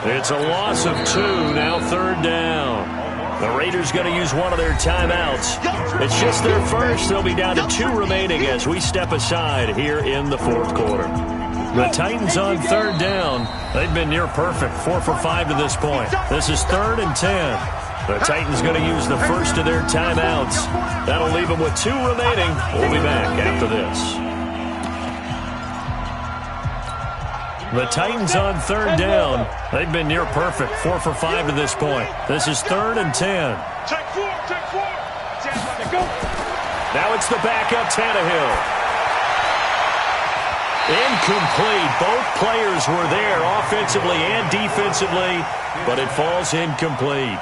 It's a loss of 2, now 3rd down. The Raiders going to use one of their timeouts. It's just their first. They'll be down to 2 remaining as we step aside here in the 4th quarter. The Titans on 3rd down. They've been near perfect, 4 for 5 to this point. This is 3rd and 10. The Titans going to use the first of their timeouts. That'll leave them with 2 remaining. We'll be back after this. The Titans on 3rd down. They've been near perfect, 4 for 5 to this point. This is 3rd and 10. Check 4. Now it's the backup Tannehill. Incomplete. Both players were there offensively and defensively, but it falls incomplete.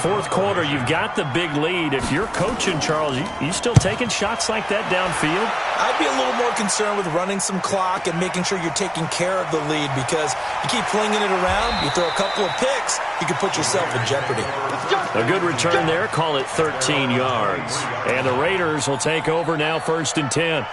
4th quarter, you've got the big lead. If you're coaching, Charles, you still taking shots like that downfield? I'd be a little more concerned with running some clock and making sure you're taking care of the lead, because you keep flinging it around, you throw a couple of picks, you could put yourself in jeopardy. A good return there, call it 13 yards. And the Raiders will take over now, 1st and 10.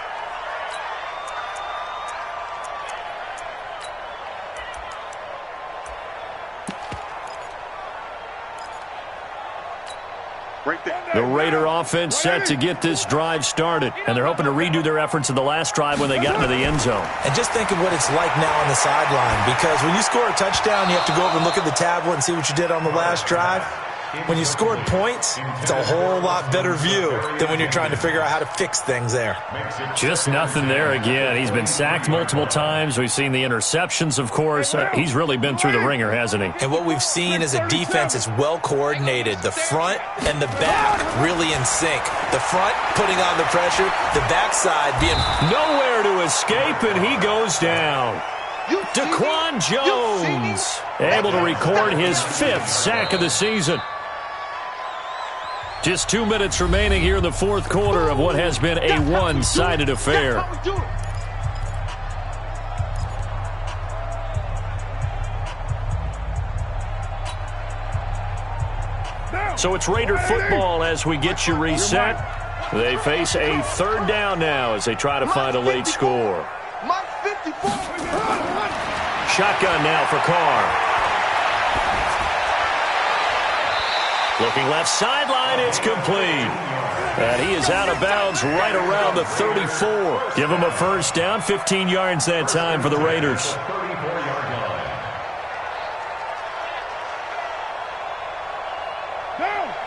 The Raider offense set to get this drive started, and they're hoping to redo their efforts in the last drive when they got into the end zone. And just think of what it's like now on the sideline, because when you score a touchdown, you have to go over and look at the tablet and see what you did on the last drive. When you scored points, it's a whole lot better view than when you're trying to figure out how to fix things there. Just nothing there again. He's been sacked multiple times. We've seen the interceptions, of course. He's really been through the ringer, hasn't he? And what we've seen is a defense that's well coordinated. The front and the back really in sync. The front putting on the pressure, the backside being nowhere to escape, and he goes down. Daquan Jones able to record his 5th sack of the season. Just 2 minutes remaining here in the 4th quarter of what has been a one-sided affair. So it's Raider football as we get you reset. They face a third down now as they try to find a late score. Shotgun now for Carr. Looking left sideline, it's complete. And he is out of bounds right around the 34. Give him a first down, 15 yards that time for the Raiders.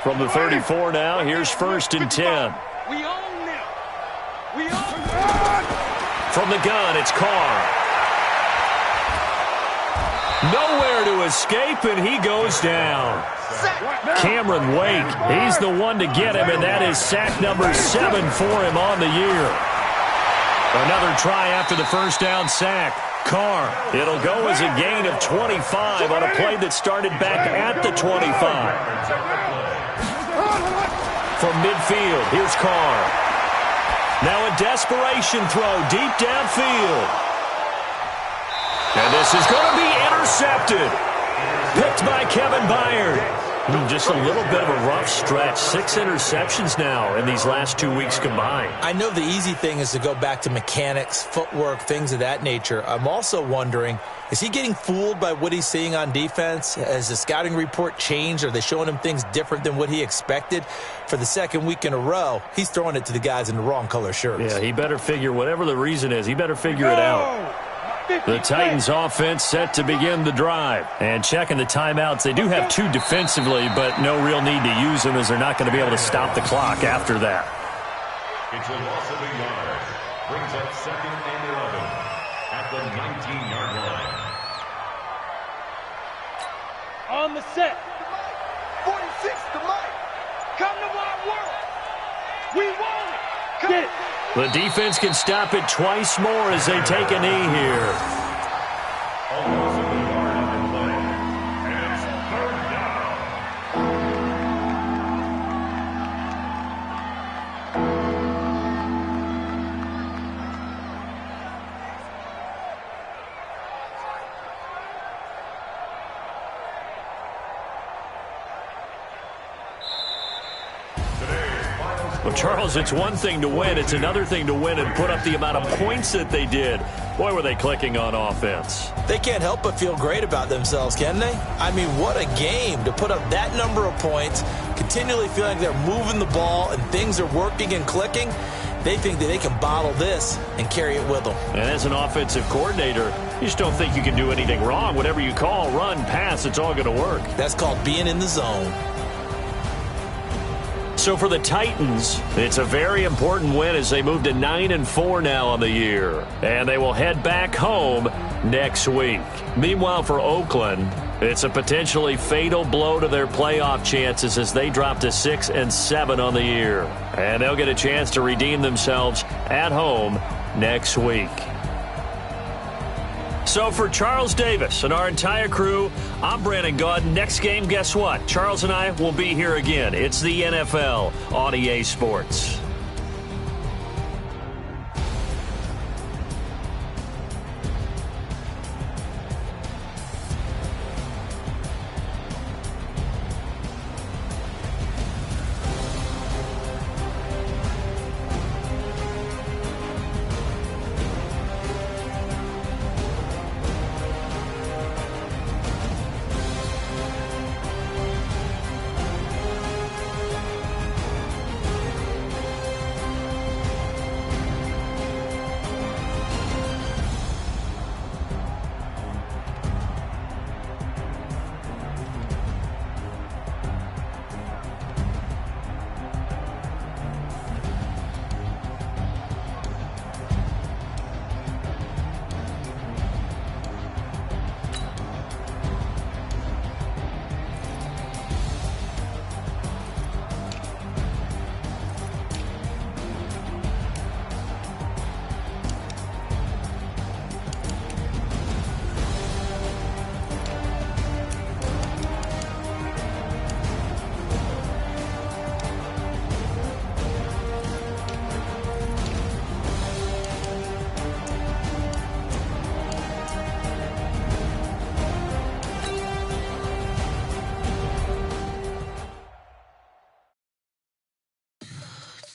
From the 34 now, here's 1st and 10. We own them. We own them. From the gun, it's Carr. Nowhere to escape, and he goes down. Cameron Wake, he's the one to get him, and that is sack number 7 for him on the year. Another try after the first down sack. Carr, it'll go as a gain of 25 on a play that started back at the 25. From midfield, here's Carr. Now a desperation throw deep downfield. And this is going to be intercepted. Picked by Kevin Byard. Just a little bit of a rough stretch. 6 interceptions now in these last 2 weeks combined. I know the easy thing is to go back to mechanics, footwork, things of that nature. I'm also wondering, is he getting fooled by what he's seeing on defense? Has the scouting report changed? Are they showing him things different than what he expected? For the second week in a row, he's throwing it to the guys in the wrong color shirts. Yeah, he better figure, whatever the reason is, he better figure it out. The Titans offense set to begin the drive. And checking the timeouts, they do have 2 defensively, but no real need to use them as they're not going to be able to stop the clock after that. It's a loss of a yard. Brings up 2nd and 11 at the 19-yard line. On the set. 46 to Mike. Come to my world. We want it. Get it. The defense can stop it twice more as they take a knee here. Almost a yard on the play. And it's 3rd down. Well, Charles, it's one thing to win. It's another thing to win and put up the amount of points that they did. Boy, were they clicking on offense. They can't help but feel great about themselves, can they? I mean, what a game to put up that number of points, continually feeling like they're moving the ball and things are working and clicking. They think that they can bottle this and carry it with them. And as an offensive coordinator, you just don't think you can do anything wrong. Whatever you call, run, pass, it's all going to work. That's called being in the zone. So for the Titans, it's a very important win as they move to 9-4 now on the year. And they will head back home next week. Meanwhile, for Oakland, it's a potentially fatal blow to their playoff chances as they drop to 6-7 on the year. And they'll get a chance to redeem themselves at home next week. So for Charles Davis and our entire crew, I'm Brandon Gaud. Next game, guess what? Charles and I will be here again. It's the NFL on EA Sports.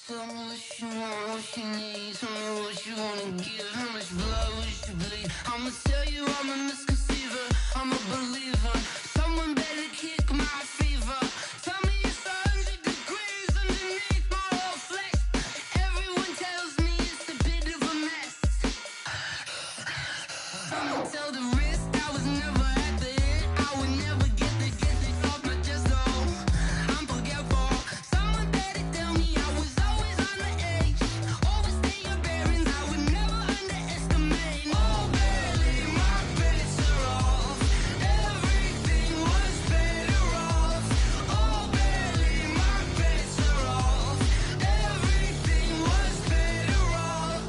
Tell me what you want, what you need. Tell me what you wanna give. How much blood would you bleed? I'ma tell you I'm a misconceiver. I'm a believer. Someone better kick my fever. Tell me it's 100 degrees underneath my whole flesh. Everyone tells me it's a bit of a mess. I'ma tell the risk I was never at the hit. I would never get it off my chest though. I'm forgetful. Someone better tell me I was always on the edge. Overstay your bearings, I would never underestimate. Oh barely, my bets are off. Everything was better off. Oh barely, my bets are off. Everything was better off.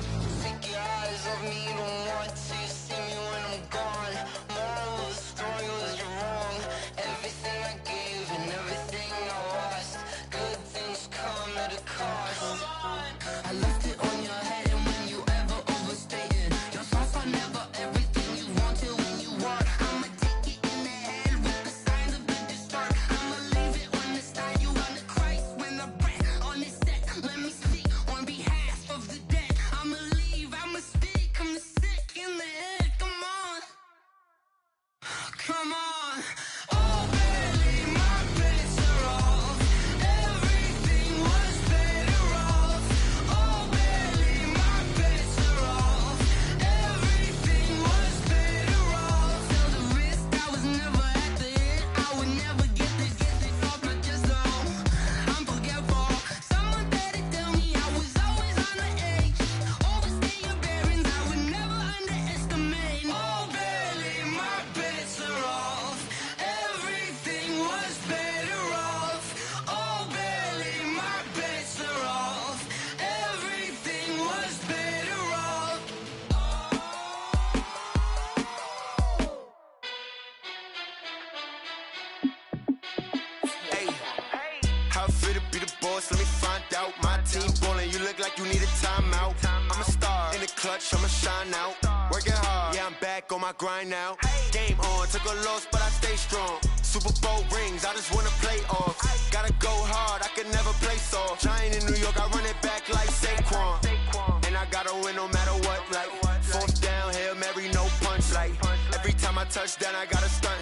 Take your eyes off me, don't want to see me when I'm gone. Moral of the story was you're wrong. Everything I gave and everything I lost. Good things come at a cost. I left it on your head, and when you ever overstay it, your thoughts are never everything you wanted when you want. I'ma take it in the head with the signs of the distort. I'ma leave it on the side. You on the Christ when the breath on this set. Let me speak on behalf of the dead. I'ma leave, I'ma speak. I'm the sick in the head. Come on, come on. Oh barely, my bets are off. Everything was better off. Oh barely, my bets are off. Everything was better off. Tell the risk I was never at the hit. I would never get it off my chest though. I'm forgetful. Someone better tell me I was always on the edge. Overstay your bearings, I would never underestimate. Oh barely, my bets are off. Everything was better off. Oh barely, my bets are off. Everything was better off. Hey, how it feel to be the boss? Let me find out. My team ballin', you look like you need a timeout. I'm a star in the clutch, I'ma shine out. Working hard, yeah, I'm back on my grind now. Game on, took a loss, but I stay strong. Super Bowl rings, I just wanna play off. Gotta go hard, I can never play soft. Giant in New York, I run it back like Saquon. And I gotta win no matter what, like fourth down, Hail Mary, no punch. Like every time I touch down, I gotta stunt.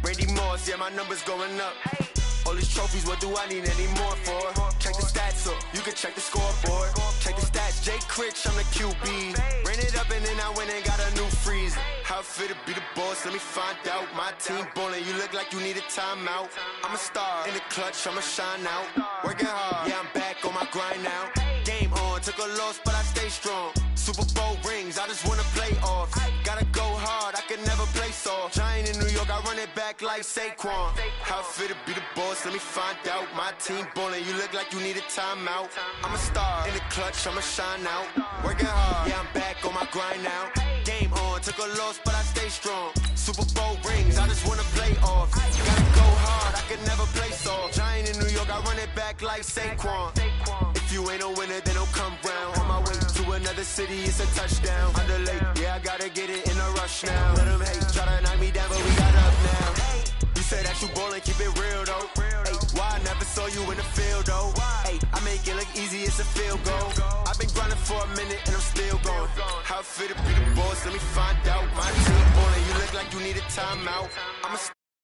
Randy Moss, yeah, my numbers going up. All these trophies, what do I need any more for? Check the stats up, you can check the scoreboard. Check the stats, Jay Critch, I'm the QB. Ran it up and then I went and got a new freeze. How it feel to be the boss, let me find out. My team ballin', you look like you need a timeout. I'm a star in the clutch, I'ma shine out. Working hard, yeah, I'm back on my grind now. Game on, took a loss, but I stay strong. Super Bowl rings, I just wanna play off. Gotta go hard, I can never play soft. Giant in New York, I run it back like Saquon. How it feel to be the boss, let me find out. My team ballin', you look like you need a timeout. I'm a star in the clutch, I'ma shine out. Working hard, yeah, I'm back on my grind now. Game on, took a loss, but I stay strong. Super Bowl rings, I just wanna play off. Gotta go hard, I can never play soft. Giant in New York, I run it back like Saquon. If you ain't a winner, then don't come round. On my way to another city, it's a touchdown. Underlay, yeah, I gotta get it in a rush now. Let them hate, try to knock me down, but we got up now. You say that you ballin', keep it real though. Hey, why I never saw you in the field though? Hey, I make it look easy, it's a field goal. I've been grinding for a minute and I'm still going. How it feel to be the boss, let me find out. My team ballin', you look like you need a timeout. I'm a